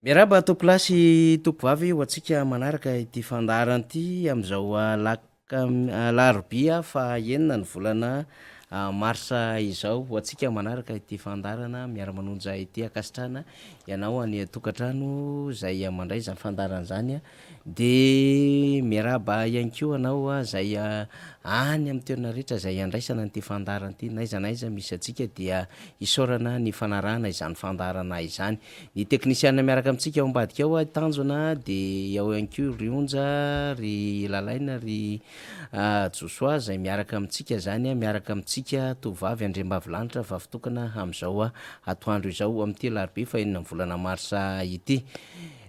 Miarahaba tokolasy tokovavy ho antsika manaraka ity fandaharan'ity am'izao alarobia fa enina ny volana marsa izao ho antsika manaraka ity fandarana miara-manonja ity akasitrana ianao any tokantrano zay mandray zany fandarana zany a de miarahaba ihany ko anao zay any amin'ny toerana rehetra zay andraisana n'ity fandarana ity naiza naiza misy atsika dia isaorana ny fanarahana izany fandarana izany ny teknisiana miaraka amitsika ao ambadika ao tanjona de ao ihany ko ry onja ry lalaina ry josoa zay miaraka amitsika zany miaraka amitsika tovavy andrembavilanitra va fitokana am'izao atoandro izao am'ty larobia fa enina volana marsa ity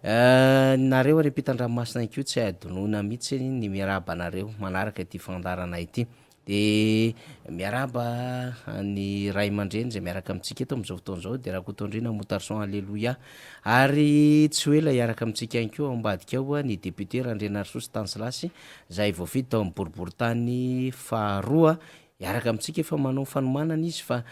nareo ary ampitan-dranomasina ihany ko tsy adonona mihitsy ny miarahaba anareo manaraka ity fandarana ity de miarahaba ny ray aman-dreny zay miaraka amitsika eto am'izao fotoan'izao de raha kotondrina motarson alleloia ary tsy hoe la iaraka amitsika ihany ko ao ambadika ao ny député Randrianarysosy Tansilasy zay voavidy tao amin'ny boriboritany faharoa iaraka amitsika efa manao fanomanana izy fa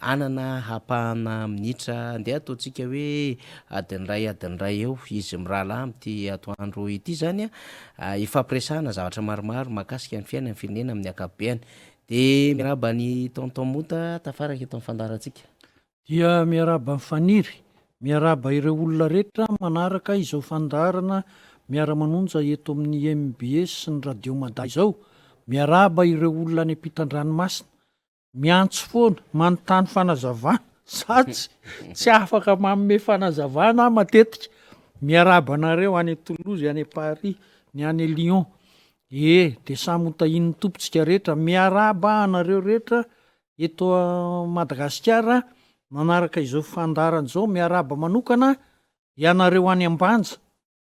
anana hapahana minitra andeha ataontsika hoe adiny ray eo izy mirahalahy am'ty atoandro ity zany ifampiresahana zavatra maromaro mahakasika ny fiainany firenena amin'ny akapobeany de miarahaba ny tonton mota tafaraka eto amin'ny fandarantsika dia miarahaba mifaniry miarahaba ireo olona rehetra manaraka izao fandarana miara-manonja eto amin'ny MBS sy ny radio mada izao miarahaba ireo olona any ampitan-dranomasina miantso foana manontany fanazavana sady tsy afaka manome fanazavana matetika miarahaba anareo any Toulouse any Paris ny any Lyon de samy hotahin'ny tompontsika rehetra miarahaba anareo rehetra eto Madagasikara manaraka izao fandarana zao miarahaba manokana ianareo any ambanja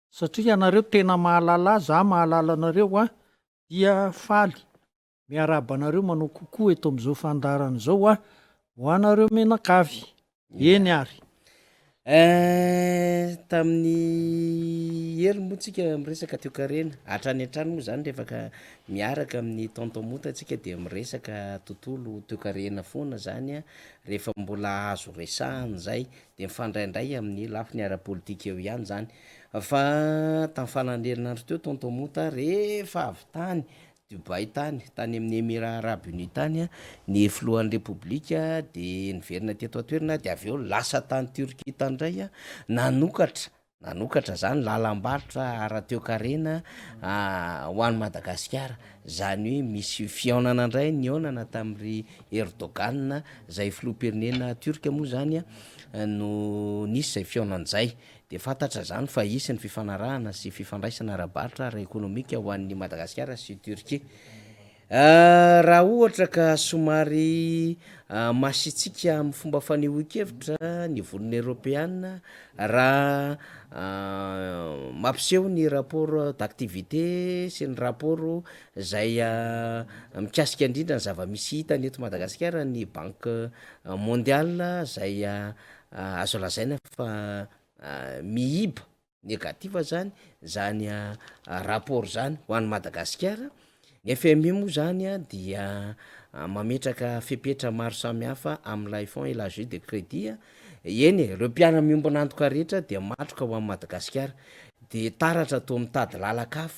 satria ianareo tena mahalala za mahalala anareo dia faly miarahaba anareo manao kokoa eto am'izao fandarana zao ho anareo menakavy eny ary tamin'ny heri moa tsika miresaka toekarena hatrany an-trano moa zany rehefaka miaraka amin'ny tonton mota atsika de miresaka tontolo toekarena foana zany rehefa mbola azo resahany zay de mifandraindray amin'ny lafiny ara-politika eo ihany zany fa tamin'ny fananderinandro teo tonton mota rehefa avy tany Dubai tany amin'ny Émirats Arabes Unis tany ny filohan'ny repoblika de niverina teto atoerana de aveo lasa tany Turquie tany ndray nanokatra zany lalam-barotra ara-toekarena ho an'ny Madagasikara zany hoe misy fihaonana indray nihaonana tamin'ry Erdogan zay filoham-pirenena turka moa zany no nisy zay fihaonan'izay de fantatra zany fa isy ny fifanarahana sy fifandraisana ara-barotra ara-ekonomika ho an'ny Madagasikara sy Turquie raha ohatra ka somary masitsika amin'ny fomba fanehoan-kevitra ny volony Européenne raha mampiseho ny rapport d'activité sy ny rapport zay mikasika indrindra ny zava-misy hitany eto Madagasikara ny banque mondiale zay azo lazaina fa mihiba negativa zany rapport zany ho an'ny Madagasikara ny FMI moa zany dia mametraka fepetra maro samihafa amin'ilay fonds élargi de crédit eny reo mpiara miombana antoka rehetra de matroka ho an'ny Madagasikara de taratra atao mitady lalaka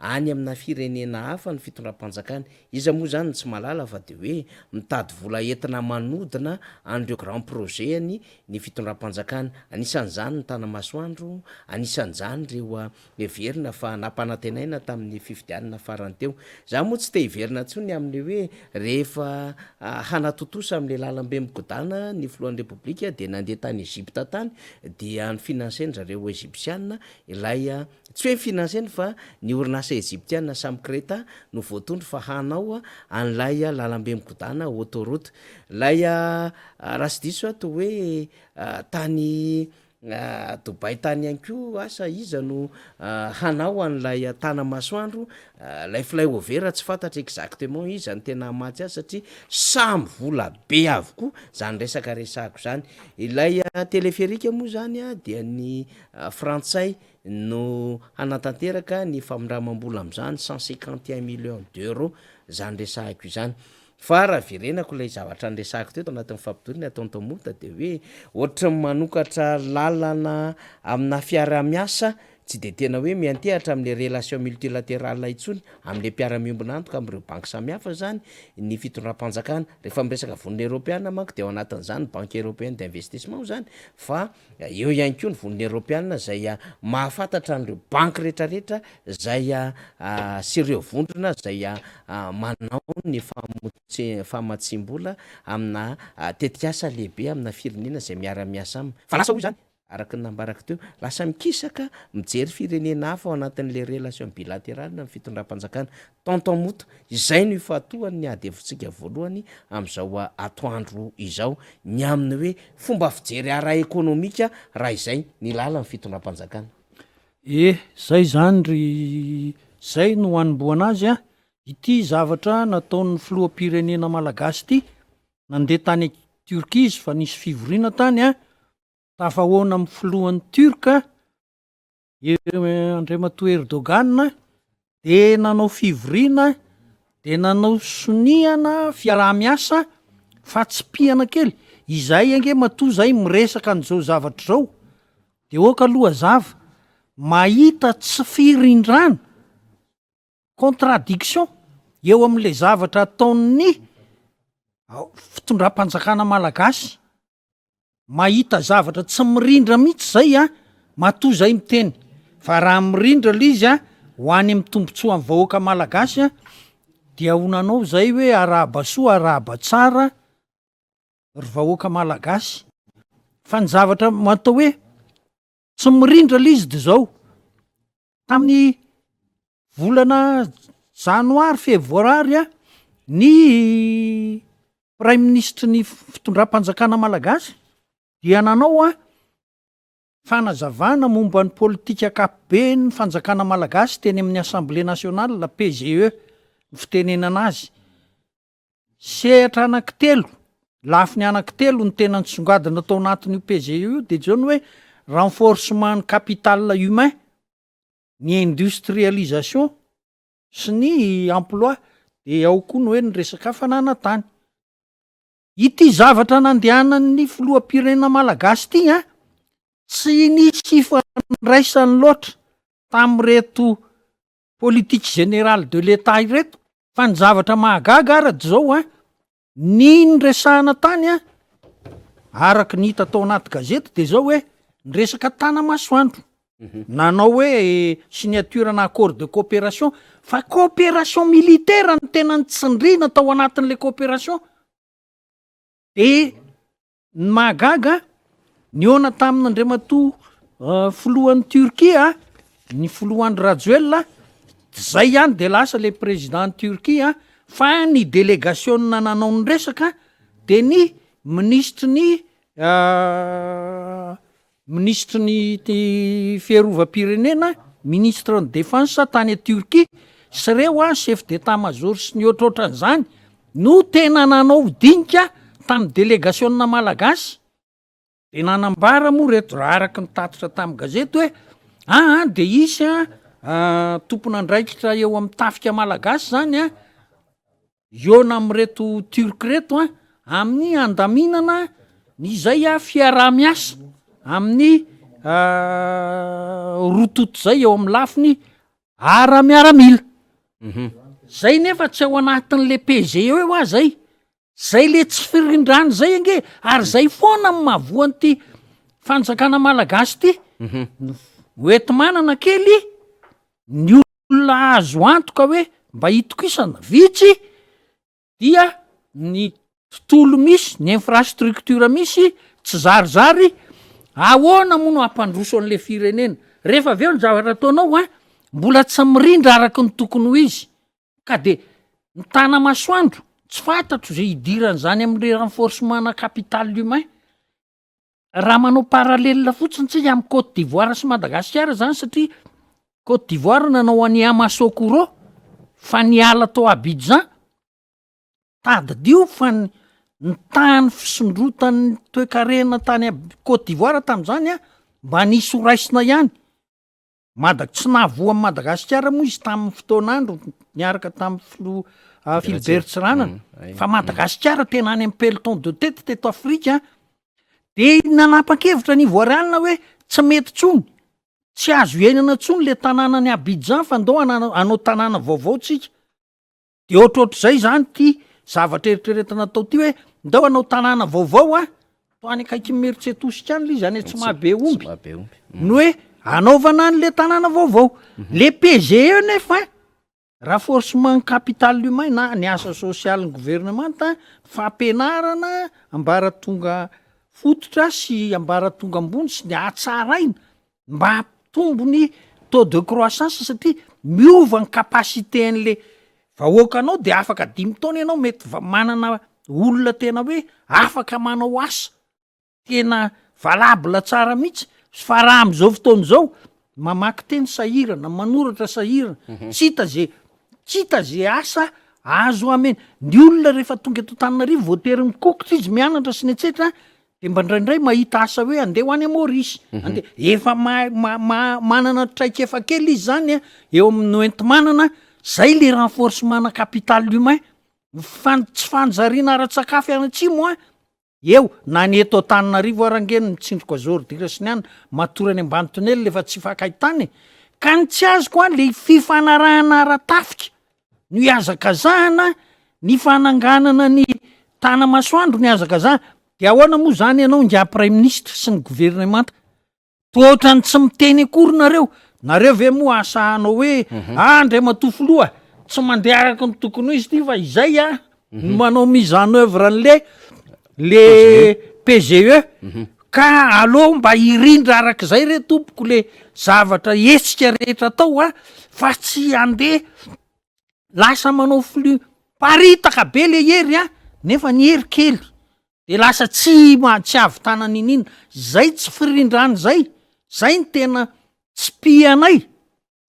any amina firenena hafa ny fitondram-panjakana iza moa zany tsy malala fa de hoe mitady vola entina manodina an'ireo grand projet ny fitondram-panjakana anisan'izany ny tanamasoandro anisan'izany reo everina fa nampanantenaina tamin'ny fifidianana farany teo za moa tsy te hiverina ntsony am'le hoe rehefa hanatotosa am'le lalambe migodana ny filohan'ny repoblika de nandeha tany Egypte tany dia ny financeny zareo egyptianina ilay tsy hoe financeny fa ny orinasa egyptianina samy Kreta no voatondro fa hanao an'lay lalambe migodana autoroute lay raha sy diso to hoe tany Dubai tany ihany ko asa iza no hanao an'lay tanamasoandro lay flyover tsy fantatra exactement iza ny tena matsy azy satria samy vola be avokoa zany resaka resahako zany ilay téléphérique moa zany dia ny frantsay no hanatanteraka ny famindramam-bola am'izany 151 millions d'euros zany resahako izany fa raha verenako ilay zavatra anresako teto anatin'ny fampitoriny ataontomota de hoe ohatra ny manokatra lalana amina fiara-miasa tsy de tena hoe miantehatra am'le relation multilatéral intsony am'le mpiara-miombona antoka am'ireo banky samihafa zany ny fitondram-panjakana rehefa miresaka vonina européana manko de ao anatin'izany banque européenne d'investissement zany fa eo ihany ko ny vonina européana zay mahafantatra an'ireo banky rehetrarehetra zay sy ireo vondrona zay manao ny famatsim-bola amina tetikasa lehibe amina firenena zay miara-miasa aminy fa lasa hoy zany araky ny nambaraka teo lasa mikisaka mijery firenena hafa ao anatin'le relation bilatérale na fitondram-panjakana tonton moto izay no ifatohan'ny adevontsika voalohany am'izao atoandro izao ny aminy hoe fomba fijery ara ekonomika raha izay ny lala ny fitondram-panjakana zay zany ry zay no hanomboana azy ity zavatra nataon'ny filoham-pirenena malagasy ity nandeha tany Turquie izy fa nisy fivoriana tany tafahoana amin'ny filohan'ny Turka Andriamatoa Erdogan de nanao fivoriana de nanao soniana fiaraha-miasa fa tsy pihana kely izay ange matoa zay miresaka an'izao zavatra zao de oka aloha zava mahita tsy firindrana contradiction eo am'le zavatra ataon'ny fitondram-panjakana malagasy mahita zavatra tsy mirindra mihitsy zay matoa zay miteny fa raha mirindra le izy ho any amin'ny tombontsoa amin'ny vahoaka malagasy dia honanao zay hoe arahaba soa arahaba tsara ry vahoaka malagasy fa ny zavatra matao hoe tsy mirindra le izy de zao tamin'ny volana janoary febroary ny prime ministre ny fitondram-panjakana malagasy dia nanao fanazavana momba ny politika akapobe ny fanjakana malagasy teny amin'ny assemblée nationale la PGE ny fitenenana azy sehatra anankitelo lafiny anankitelo ny tena nitsongadina tao anatin'io PGE io de zany hoe renforcement ny capital humain ny industrialisation sy ny emploi de ao koa no hoe ny resaka hafanana tany ity zavatra nandehanan'ny filoham-pirenena malagasy ity tsy nisy fandraisany loatra tam'reto politique générale de l'état ireto fa ny zavatra mahagaga arady zao ny resahana tany araky ny hita tao anaty gazety de zao hoe ny resaka tanamasoandro nanao hoe signature na accord de coopération fa coopération militaire ny tena nitsindrina tao anatin'le coopération de ny mahagaga ny ona tamin'Andriamatoa filohan'ny Turquie ny filohan'ny Rajoelina zay ihany de lasa le président Turquie fa ny délégation nanao ny resaka de ny ministre ny fiarovam-pirenena ministre ny défense tany Turquie sy reo chef d'état-major sy ny ohatrohatran'izany no tena nanao dinika tamin'ny délégation na malagasy de nanambara moa reto raha araky ny tatitra tamin'ny gazety hoe de isy tompon'andraikitra eo amin'ny tafika malagasy zany iona am'reto turk reto amin'ny andaminana ny zay fiaraha-miasa amin'ny rototo zay eo amin'ny lafiny ara-miaramila zay nefa tsy ao anatin'le PGE eo zay le tsy firindrany zay ange ary zay foana amin'ny mahavoan'ity fanjakana malagasy ty hoeti manana kely ny olona azo antoka hoe mba hitokisana vitsy dia ny tontolo misy ny infrastructure misy tsy zarizary ahoana moa no ampandroso an'le firenena rehefa aveo ny zavatra ataonao mbola tsy mirindra araky ny tokony ho izy ka de ny tanamasoandro tsy fantatro zay idiran'izany am'le renforcement na capital humain raha manao parallèle fotsiny tsika amin'ny Côte d'Ivoire sy Madagasikara zany satria Côte d'Ivoire nanao any Yamoussoukro fa niala tao Abidjan tadidio fa ny tany fisondrotan'ny toe-karena tany Côte d'Ivoire tam'izany mba nisy horaisina ihany tsy nahavoa amin'ny Madagasikara moa izy tamin'ny fotoanandro niaraka tamin'ny Philbert Tsiranana fa Madagasikara tena any amin'ny peloton de tête teto Afrika de nanapa-kevitra ny Ivoirianina hoe tsy mety tsony, tsy azo iainana tsony le tanàna ny Abidjan fa ndao anao tanàna vaovao tsika. De ohatrohatr'izay zany ty zavatra eritreretana atao ty hoe ndao anao tanàna vaovao to any akaiky Mertsetosika any le izy any tsy mahabe omby no hoe anaovana an'le tanàna vaovao. Le PGE nefa renforcement capital humain na ny asa sosialin'ny gouvernemanta fampianarana ambaratonga fototra sy ambaratonga ambony sy ny hatsaraina mba hampitombo ny taux de croissance satria miova ny capacité an'le vahoakanao de afaka 5 taona ianao mety manana olona tena hoe afaka manao asa tena valable tsara mihitsy fa raha am'izao fotoana zao mamaky teny sahirana manoratra sahirana tsy hita ze asa azo ameny. Ny olona rehefa tonga eto Antananarivo voatery mikokotra izy mianatra sy ny etsetra de mba indraindray mahita asa hoe andeha ho any Maurice andeha efa manana traikefa kely izy zany eo amin'ny oenty-manana zay le renforcement capital humain tsy fanjariana ara-tsakafo any atsimo eo na ny eto Antananarivo arangeny mitsindroko Azoritra sy ny any matory any ambany tonely lefa tsy fakahitany ka ny tsy azoko le fifanarahana ara-tafika ny hazakazahana ny fananganana ny tanamasoandro ny hazakazahana de ahoana moa zany ianao ngia prime ministre sy ny gouvernement toatra ny tsy miteny akory nareo ve moa asahanao hoe ndray matofoloa tsy mandeha araka ny tokony ho izy ty fa izay manao mise en œuvre le PGE ka alo mba irindra arak'izay re tompoko le zavatra hetsika rehetra tao fa tsy andeha lasa manao paritaka be le hery nefa ny hery kely de lasa tsy avy tanana inina zay tsy firindrany zay ny tena tsy pianay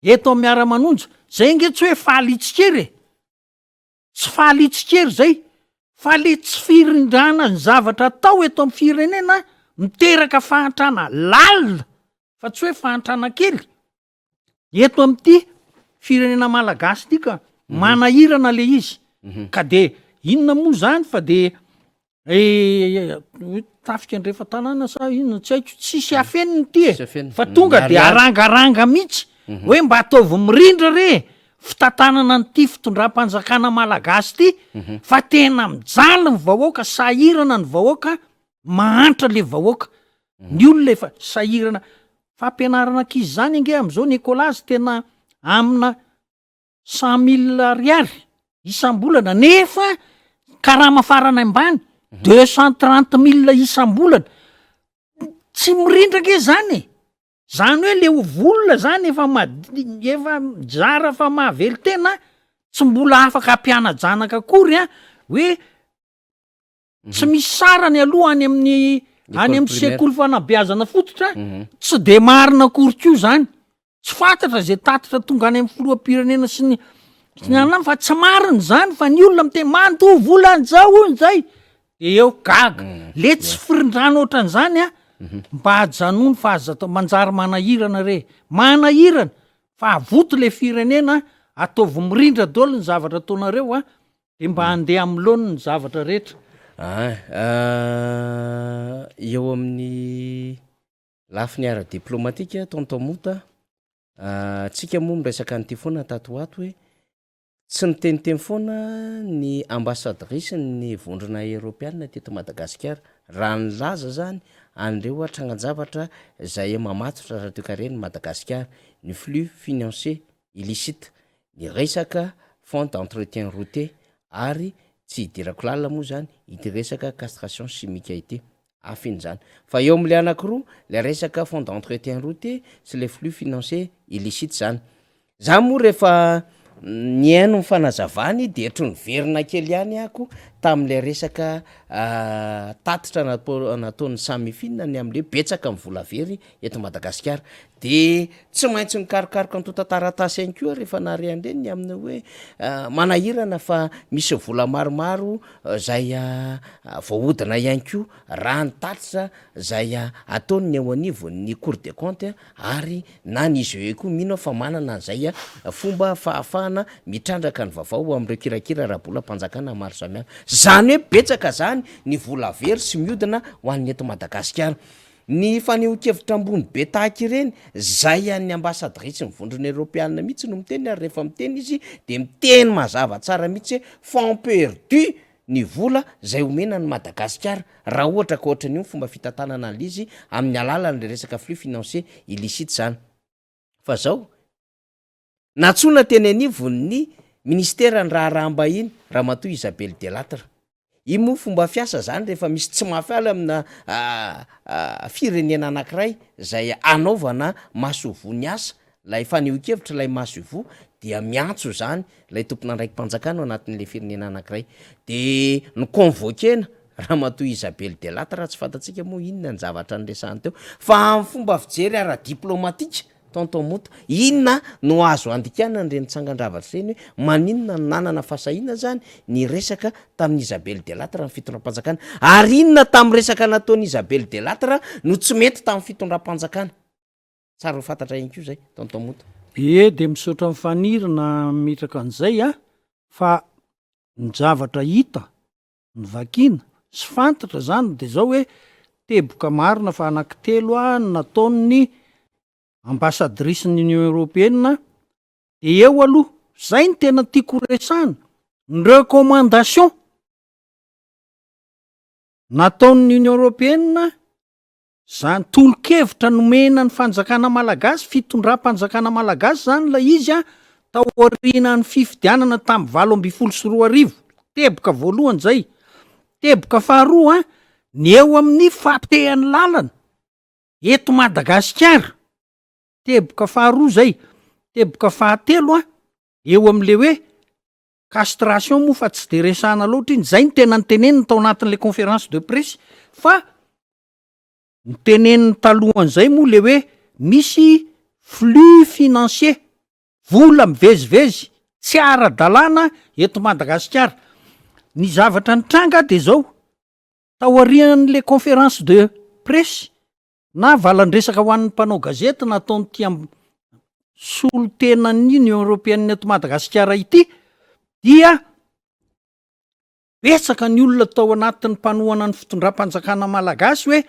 eto amin'ny miara-manonja zay nge tsy hoe faly itsikery tsy faly itsikery zay fa le tsy firindrana ny zavatra tao eto amin'ny firenena miteraka fahantrana lalina fa tsy hoe fahantrana kely eto amin'ity firenena malagasy ty ka manahirana le izy ka de inona moa zany fa de tafika andrefa tanàna sa inona tsy haiko tsisy afeniny ty fa tonga de arangaranga mihitsy hoe mba ataovy mirindra re fitantanana nyty fitondram-panjakana malagasy ty fa tena mijaly ny vahoaka sahirana ny vahoaka mahantra le vahoaka ny olona efa sahirana fampianarana ankizy zany ange am'izao Nicolas tena amina 100 000 ariary isam-bolana nefa karama farana ambany 230 000 isam-bolana tsy mirindrake zany hoe le volona zany efa mijara fa mahavely tena tsy mbola afaka ampiana-janaka akory hoe tsy misy sarany aloha any amin'ny sekoly fanabeazana fototra tsy de marina akory ko zany tsy fantatra zay tatitra tonga any amin'ny filoham-pirenena sy ny anany fa tsy mariny zany fa ny olona miteny manto volan'izao zay de eo gaga le tsy firindrana ohatran'izany mba hajanony fa manjary manahirana manahirana fa avoto le firenena ataovy mirindra daholo ny zavatra ataonareo de mba handeha am'lony ny zavatra rehetra eo amin'ny lafiny ara-diplomatika tontomota tsika moa miresaka n'ity foana tatoato hoe tsy niteniteny foana ny ambassadrisy ny vondrona européenne teto Madagasikara raha nylaza zany andreo trangan-javatra zay mamatotra raha teo kareny Madagasikara ny flux financier illicite ny resaka fonds d'entretien routier ary tsy hidirako lalina moa zany ity resaka castration chimique ity afiny zany fa eo am'le anankiroa le resaka fonds d'entretien routier sy le flux financier illicite zany za moa rehefa ny aino ny fanazavany de hatro ny verina kely ihany ako tam'lay resaka tatitra nataon'ny samyfinina ny am'le betsaka ny volavery eto Madagasikara de tsy maintsy nikarokaroka nytotantaratasy ihany koa rehefa nare andreny amin'ny hoe manahirana fa misy vola maromaro zay voahodina ihany ko raha nytatitra zay ataony ny ao anivon'ny cour des comptes ary na n'izy eo koa mino fa manana an'izay fomba fahafahana mitrandraka ny vaovao am'ireo kirakira rahabola mpanjakana maro samihafa zany hoe betsaka zany ny vola very sy miodina ho an'ny eto Madagasikara ny faneho-kevitra ambony be tahaka ireny zay an'ny ambassadrice mivondrona Europeanina mihitsy no miteny ary rehefa miteny izy de miteny mazava tsara mihitsy hoe fond perdu ny vola zay omena ny Madagasikara raha ohatra ka ohatra ny fomba fitantanana an'izy amin'ny alalan'le resaka flux financier illicite zany fa zao natsona teny anivon'ny ministera ny raharaham-bahiny Ramatoa Isabelle Delattre i moa fomba fiasa zany rehefa misy tsy mahafiala amina firenena anankiray zay anaovana masovo ny asa lay faneho-kevitra lay masovo dia miantso zany lay tompona andraiky mpanjakana ao anatin'le firenena anankiray de ny convoquena Ramatoa Isabelle Delattre tsy fantatsika moa inona ny zavatra nyresahany teo fa amin'ny fomba fijery ara-diplomatika tonton Moto inona no azo andikana nireny tsangan-javatra reny hoe maninona no nanana fasahiana zany ny resaka tamin'ny Isabelle Delattre amin'ny fitondram-panjakana ary inona tamin'ny resaka nataon'ny Isabelle Delattre no tsy mety tamin'ny fitondram-panjakana tsara ho fantatra ihany koa zay tonton Moto de misaotra mifanirina mitraka an'izay fa ny zavatra hita ny vakina sy fantatra zany de zao hoe teboka marina fa anankitelo nataon'ny ambassadrice ny Union Européenne de eo aloha zay ny tena tiako resahana ny recommandation nataon'ny Union Européenne zany tolo-kevitra nomena ny fanjakana malagasy fitondram-panjakana malagasy zany la izy tao aoriana ny fifidianana tamin'ny 2024 teboka voalohany zay teboka faharoa ny eo amin'ny fampitehan'ny lalana eto Madagasikara teboka faharoa zay teboka fahatelo eo am'le hoe castration moa fa tsy de resahana loatra iny zay ny tena nyteneniny tao anatin'le conférence de presse fa nyteneniny talohan'izay moa le hoe misy flux financier vola mivezivezy tsy ara-dalàna eto Madagasikara ny zavatra nitranga de zao tao aorian'le conférence de presse na valan-dresaka ho an'ny mpanao gazety nataony ty solo-tenan'ny Union Européenne eto Madagasikara ity dia betsaka ny olona tao anatin'ny mpanohana ny fitondram-panjakana malagasy hoe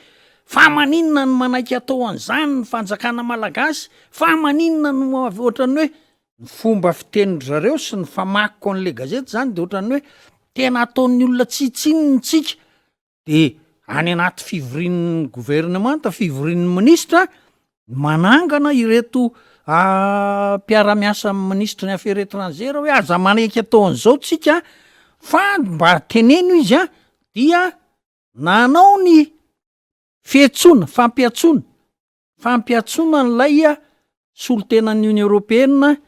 fa maninona no manaiky atao an'izany ny fanjakana malagasy fa maninona no ohatrany hoe ny fomba fiteniny zareo sy ny famakiko an'le gazety zany de ohatrany hoe tena ataon'ny olona tsitsininy tsika de any anaty fivorian'ny gouvernemanta fivorian'ny ministra manangana ireto mpiara-miasa ministre ny affaires étrangères hoe aza manaiky atao an'izao tsika fa mba teneno izy dia nanao ny fiantsoana fampiantsoana n'lay solo-tenan'ny Union Européenne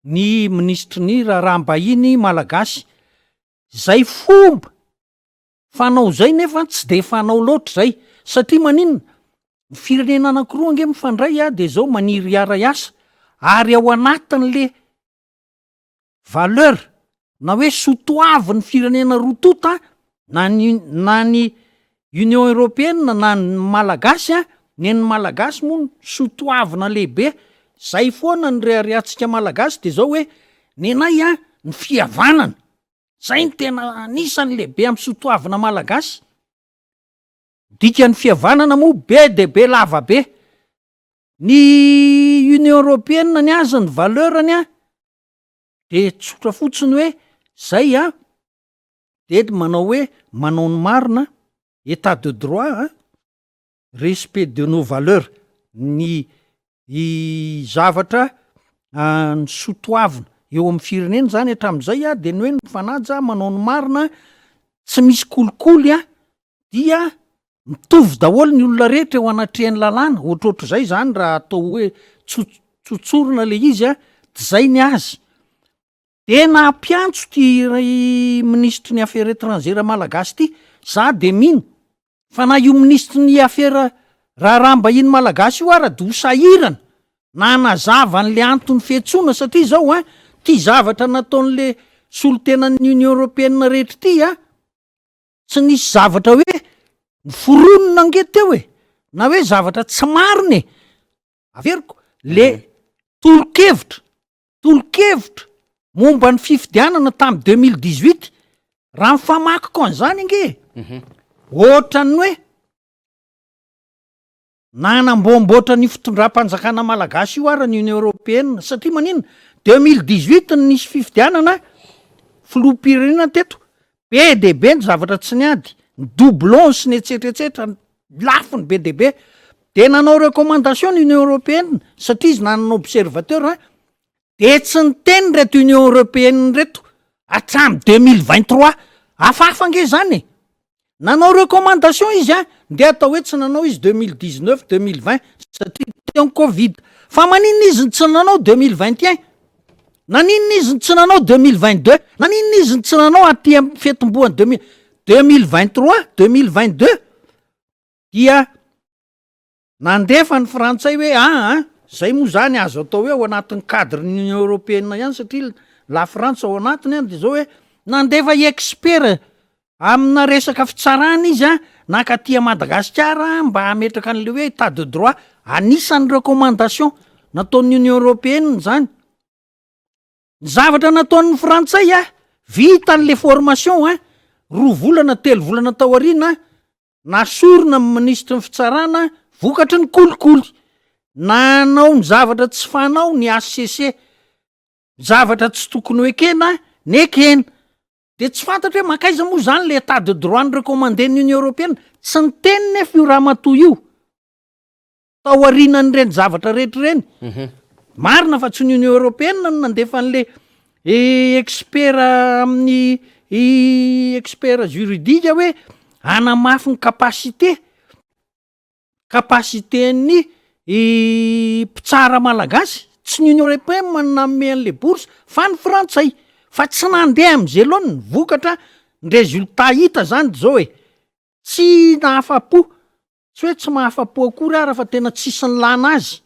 ny ministre ny raharaham-bahiny malagasy zay fomba fanao zay nefa tsy de fanao loatra zay satria maninona ny firenena anankiroa ange mifandray de zao maniry ara-iasa ary ao anatin'le valeur na hoe sotoavin'ny firenena rotota na ny Union Européenne na ny malagasy ny malagasy moa sotoavina lehibe zay foana ny reharehantsika malagasy de zao hoe nenay ny fihavanana zay ny tena anisany lehibe amin'ny sotoavina malagasy dika ny fihavanana moa be de be lava be ny Union Européenne ny azy ny valeurany de tsotra fotsiny hoe zay de manao hoe manao ny marina état de droit respect de nos valeurs ny zavatra ny sotoavina eo amin'ny firenena zany hatramin'izay de ny hoe ny fanaja manao ny marina tsy misy kolikoly dia mitovy daholo ny olona rehetra eo anatrehany lalàna ohatrohatr'izay zany raha atao hoe tsotsorona le izy de zay ny azy tena ampiantso ty ministry ny affaire étrangera malagasy ty za de mino fa na io ministry ny affaire raha mba iny malagasy io ara de ho sahirana na nazava n'le antony fiantsona satria zao a ty zavatra nataon'le solotenan'ny union européenne rehetra ty a tsy nisy zavatra hoe foronona ange teo e na hoe zavatra tsy mariny averiko le tolokevitra momba ny fifidianana tamy 2018 raha mifamakiko an'izany ange ohatrany hoe nanamboamboatra ny fitondram-panjakana malagasy io ara ny union européenne satria manina 2018 ny nisy fifidianana filoham-pirenena teto be de be ny zavatra tsy niady ny doublon sy ny etsetretsetra lafiny be de be de nanao recommandation ny union européenne satria izy nanana observateur a de tsy nyteny reto union européenne reto hatramy 2023 hafahafa ange zany e nanao recommandation izy a de atao hoe tsy nanao izy 2019 2020 satria teony covid fa maninona izy ny tsy nanao 2021 naninona izy ny tsy nanao 2022 naninona izy ny tsy nanao aty amy fetim-boany 2023 2022 dia nandefa ny frantsay hoe zay moa zany azo atao hoe ao anatin'ny cadre ny union européenne ihany satria la frantsa ao anatiny any de zao hoe nandefa expert amina resaka fitsarana izy a nakatia Madagasikara mba hametraka an'le hoe état de droit anisan'ny recommandation nataon'ny union européenne zany ny zavatra nataon'ny frantsay a vita n'le formation a 2 volana 3 volana tao arina nasorona ministre ny fitsarana vokatry ny kolikoly nanao ny zavatra tsy fanao ny ACC zavatra tsy tokony hoekena ny ekena de tsy fantatra hoe makaiza moa zany le état de droit ny recommandé-ny union européenne tsy ny teny nefa io raha matoa io tao arinany reny zavatra rehetra reny marina fa tsy ny union européenne no nandefa an'le expert amin'ny expert juridika hoe anamafy ny capacité-ny mpitsara malagasy tsy ny union européenne maname an'le bourse fa ny frantsay fa tsy nandeha am'izay loha ny vokatra ny résultat hita zany zao e tsy nahafapo tsy hoe tsy mahafapo akory ara fa tena tsisy ny lana azy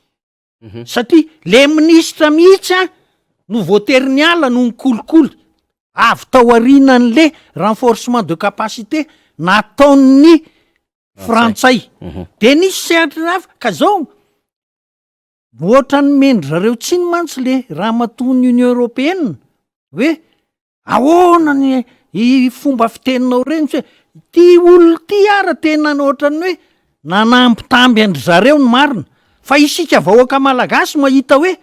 satria le ministra mihitsy a no voatery ala no ny kolikoly avy tao arinan'le renforcement de capacité nataon'ny frantsay de nisy sehatra hafa ka zao ohatra ny mendry zareo tsiny mantsy le raha matoan'ny union européenne hoe ahoana ny fomba fiteninao reny hoe ty olo ty ara tena ohatrany hoe nanampitamby andry zareo ny marina fa isika vahoaka malagasy mahita hoe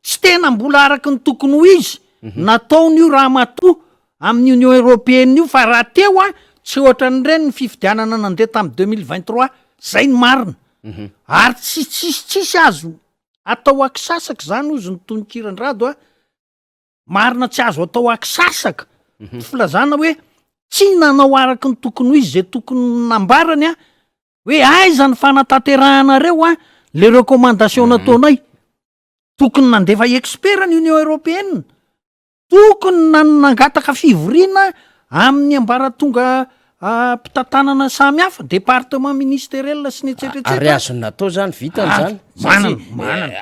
tsy tena mbola araky ny tokony ho izy nataony io raha matoa amin'ny union européenne io fa raha teo a tsy ohatrany reny ny fifidianana nandeha tamy 2023 zay ny marina ary tsisy azo atao akisasaka zany ozy ny tononkirany-drado a marina tsy azo atao akisasaka filazana hoe tsy nanao araky ny tokony ho izy zay tokony nambarany a hoe aiza ny fanataterahanareo a le recommandation nataonay tokony nandefa expert ny union européenne tokony nangataka fivoriana amin'ny ambaratonga mpitantanana samy hafa département ministériel sy ny etsetretsetra ary azony natao zany vitany zany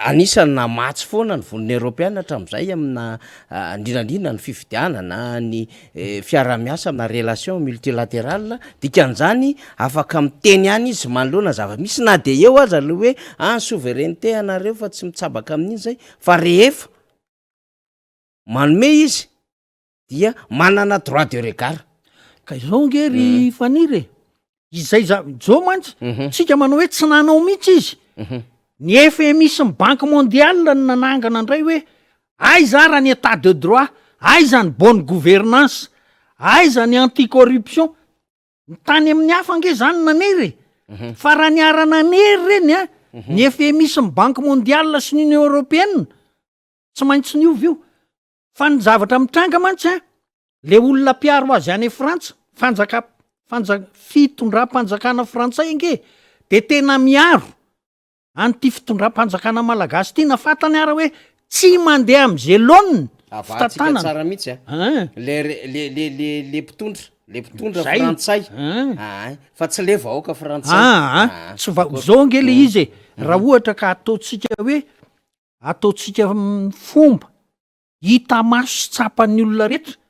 anisany namatsy foana ny voniny européenne hatram'izay amina indrindrandrindra ny fifidianana ny fiara-miasa amina relation multilatéral dikan'izany afaka miteny any izy manoloana zava-misy na de eo aza le hoe souveraineté anareo fa tsy mitsabaka amin'iny zay fa rehefa manome izy dia manana droit de regard ka izao ngery faniry izay zao mantsy tsika manao hoe tsy nanao mihitsy izy ny FMI sy ny banque mondiale ny nanangana andray hoe aiza raha ny état de droit aiza ny bonne gouvernance aiza ny anticorruption ny tany amin'ny hafa nge zany nanery fa raha ny ara-nanery reny a ny FMI sy ny banque mondiale sy ny union européenne tsy maintsy niovy io fa ny zavatra mitranga mantsy a le olona mpiaro azy any frantsa fitondram-panjakana frantsay nge de tena miaro an'ty fitondram-panjakana malagasy ty nafatany ara hoe tsy mandeha am'izay lôniny avatsika tsara mihitsy le mpitondra frantsay fa tsy le vahoaka frantsay tsy zao nge le izy raha ohatra ka ataotsika fomba hita maso sy tsapan'ny olona rehetra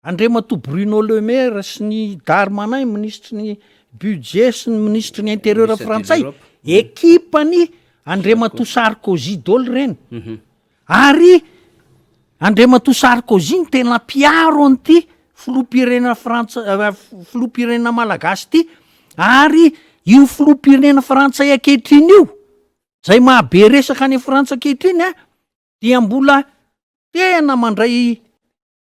Andriamato Bruno Le Maire sy ny Darmanin ministre ny budget sy ny ministre ny intérieur frantsay ekipany Andriamato Sarkozy dolo reny ary Andriamato Sarkozy ny tena piaro an'ity filoham-pirenena filoham-pirenena malagasy ty ary io filoham-pirenena frantsay ankehitriny io zay mahabe resaka any Frantsa ankehitriny dia mbola tena mandray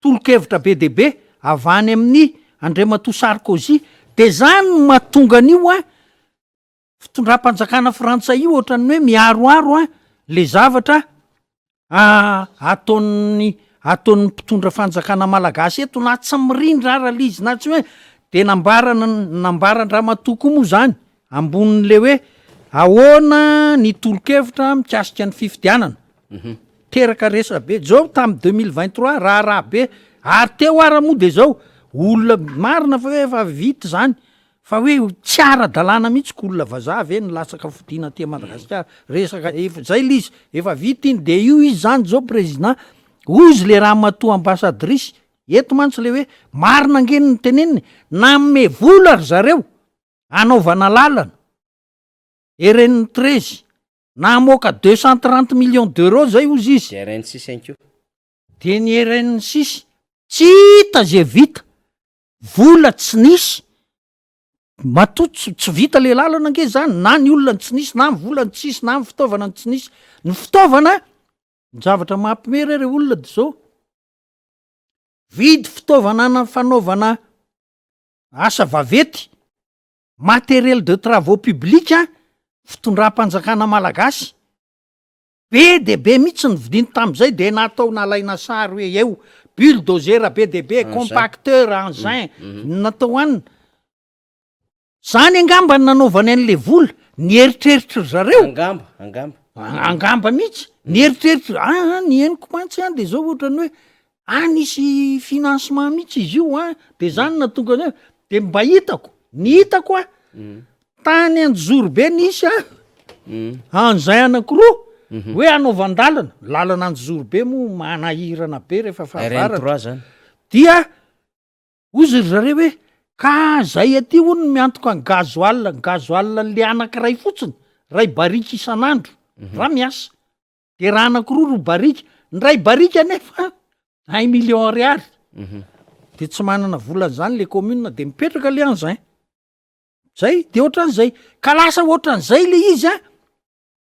tolo-kevitra be de be avany amin'ny Andriamato Sarkozy de zany mahatonga an'io fitondram-panjakana frantsay io ohatrany hoe miaroaro le zavatra ataon'ny mpitondra fanjakana malagasy eto na tsy mirindra ara lizy na tsy hoe de nambaran-dramatoko moa zany ambonin'le hoe ahoana ny tolo-kevitra mikasika ny fifidianana teraka resa be zao tamy 2023 raha be ary teo ara moa de zao olona marina fa hoe efa vita zany fa hoe tsy ara-dalàna mihitsy ko olona vazava ny lasaka fidiana ty Madagasikara resaka zay lizy efa vita iny de io izy zany zao président ozy le raha matoa ambassadrisy eto mantsy le hoe marina ngeny ny teneniny namme vola ry zareo anaovana lalana eren'ny 13 na moka 230 millions d'euros zay ozy izy de ny eren'ny 6 tsy hita zay vita vola tsy nisy matoto tsy vita le lalana nge zany na ny olona tsy nisy na vola ny tsisy na ny fitaovana ny tsy nisy ny fitaovana ny zavatra mampimera re olona de zao vidy fitaovana na fanaovana asa vavety matériel de travaux publics fitondram-panjakana malagasy be de be mihitsy ny vidiny tam'izay de natao nalaina sary hoe eo bulldozer be de be compacteur engin natao anina zany angambany nanaovany an'le vola ny eritreritry zareo angamba mihitsy ny eritreritry ny eniko mantsy de zao ohatrany hoe anisy financement mihitsy izy io de zany natonga ny de mba hitako ny hitako tany Anjorobe nisy an'izay anankiroa hoe anaovan-dalana lalana Anjorobe moa manahirana be rehefa fahavaratra dia ozy ry zareo hoe ka zay aty hono miantoka ny gazoal le anankiray fotsiny ray barika isan'andro raha miasa de raha anankiroa ro barika ny ray barika nefa 1 million ariary de tsy manana volan'zany le commune de mipetraka le an'zay zay de ohatran'zay ka lasa ohatran'zay le izy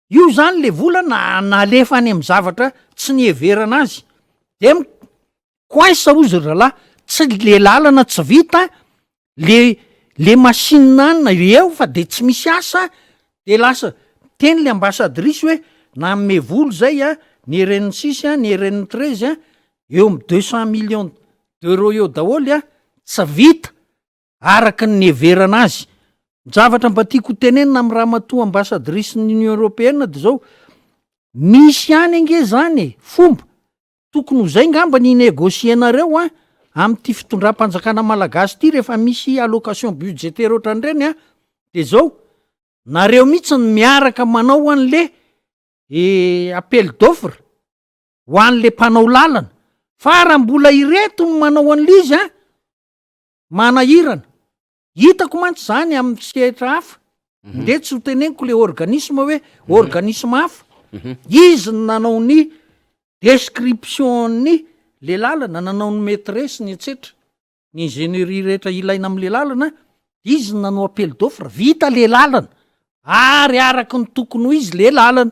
io zany le vola nalefa any amy zavatra tsy nieverana azy de koaisa ozy rahalahy tsy le lalana tsy vita le machine anina eo fa de tsy misy asa de lasa teny le ambassadrisy hoe namme volo zay ny eren'ny 6 ny eren'ny 13 eo amy 200 millions d'euros eo daholy tsy vita araky ny nieverana azy zavatra mba tiako tenenina amy raha matoa ambassadrisy ny Union Européenne de zao misy any ange zany fomba tokony ho zay ngamba ny negosienareo am'ty fitondram-panjakana malagasy ty rehefa misy allocation budgétaire ohatran'ireny de zao nareo mihitsy ny miaraka manao an'le appel d'offre ho an'le mpanao lalana fa raha mbola ireto ny manao an'le izy manahirana hitako mantsy zany amy setra hafa de tsy ho teneniko le organisme hoe organisme hafa izy nanao ny description ny le lalana nanao ny maîtresse ny etsetra ny ingénierie rehetra ilaina am'le lalana izy nanao appel d'offre vita le lalana ary araky ny tokony ho izy le lalana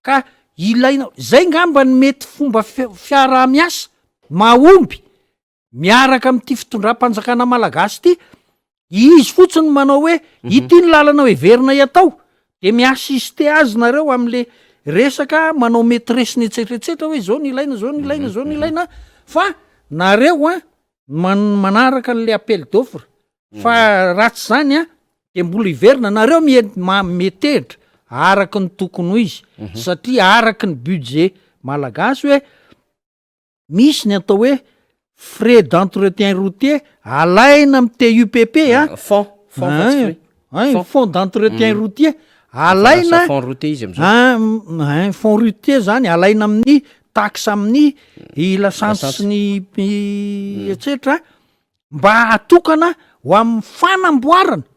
ka ilaina zay ngamba ny mety fomba fiarah-miasa mahomby miaraka am'ty fitondram-panjakana malagasy ty izy fotsiny manao hoe ity ny lalana hoe verina iatao de miasiste azy nareo am'le resaka manao maîtresse ny etsetretsetra hoe zao ny ilaina fa nareo manaraka n'le appel d'offre fa ratsy zany de mbola iverina nareo metehitra araky ny tokony ho izy satria araky ny budget malagasy hoe misy ny atao hoe frais d'entretien routier alaina am TUPP fond d'entretien routier alaina fond routier izy am'zao fond routier zany alaina amin'ny taxe amin'ny lasance sy ny etsetra mba atokana ho amin'ny fanamboarana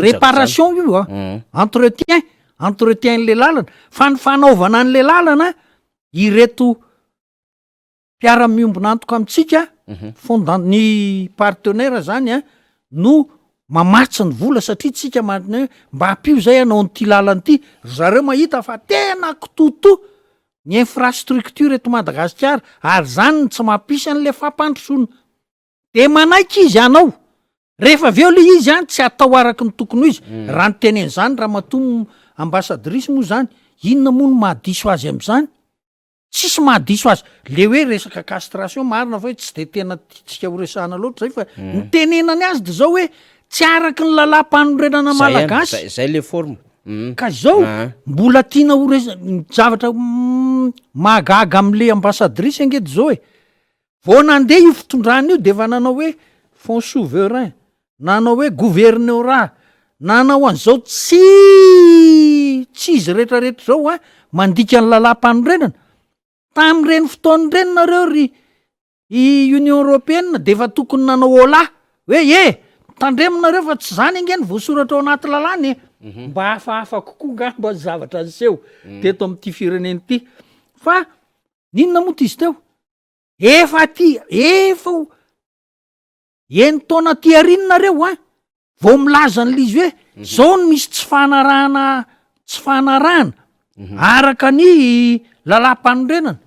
réparation io entretien n'le lalana fanaovana an'le lalana ireto mpiara-miombona antoka amitsika ny partenaire zany no mamatsy ny vola satria tsika mba hampio zay anao nyty lalana ty zareo mahita fa tena kitoto ny infrastructure eto Madagasikara ary zany tsy mampisy an'le fampandrosoana de manaiky izy anao rehefa aveo le izy tsy atao araky ny tokony izy raha ny tenen'zany raha mato ambassadrisy moa zany inona moa no mahadiso azy am'zany tsisy mahadiso azy le hoe resaka castration marina fa hoe tsy de tena tsika horesahana loatra zay fa ny tenenany azy de zao hoe tsy araky ny lalam-panorenana malagasy zay le forme ka zao mbola tiana zavatra mahagaga am'le ambassadrisy angety zao vao nandeha io fitondrana io de fa nanao hoe fond souverain nanao hoe gouvernorat nanao an'izao tsy izy rehetrarehetra zao mandika ny lalam-panorenana tam'ireny fotoany reny nareo ry Union Européenne de fa tokony nanao ola hoe tandreminareo fa tsy zany angeny voasoratra ao anaty lalàna mba hafahafa kokoa ngamba zavatra aseho teto am'ty fireneny ty fa ninona moa ty izy teo efa taona ty arinonareo vao milaza n'le izy hoe zao no misy tsy fanarahana araka ny lalam-panorenana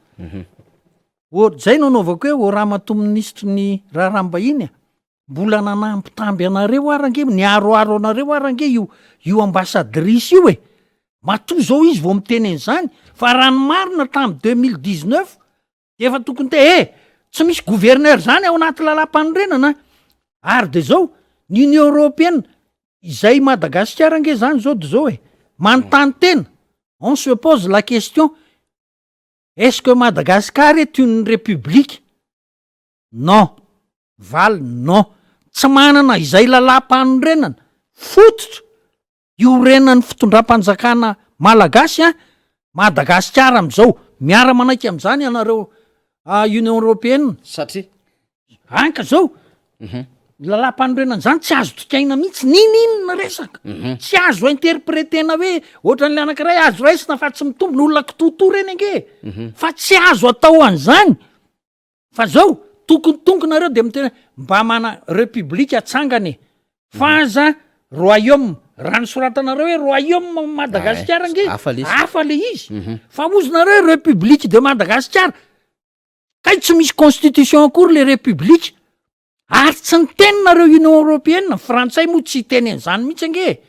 zay no anaovako hoe raha ministre ny raharambahiny mbola nanampitamby anareo arange niaroaro anareo arange io ambassadrisy io matoa zao izy vao mitenen'zany fa raha ny marina tamy 2019 efa tokony tsy misy gouverneur zany ao anaty lalam-panorenana ary de zao ny Union Européenne izay Madagasikara ange zany zao de zao manontany tena on se pose la question est-ce que Madagascar est une république non tsy manana izay lalam-panorenana fototra iorenan'ny fitondram-panjakana malagasy Madagasikara am'izao miara manaiky am'zany anareo Union Européenne satria anka zao lalam-panorenana zany tsy azo tokaina mihitsy ninina resaka tsy azo interpretena hoe ohatran'le anankiray azo raisina fa tsy mitombo n'olona kitoto reny ange fa tsy azo atao an'zany fa zao tokonareo de mitena mba mana république atsangany fa aza royaume raha nisoratanareo hoe royaume Madagasikara ange hafa le izy fa ozonareo république de Madagasikara kay tsy misy constitution akory le république ary tsy ny teninareo Union Européenne frantsay moa tsy tenen'zany mihitsy ange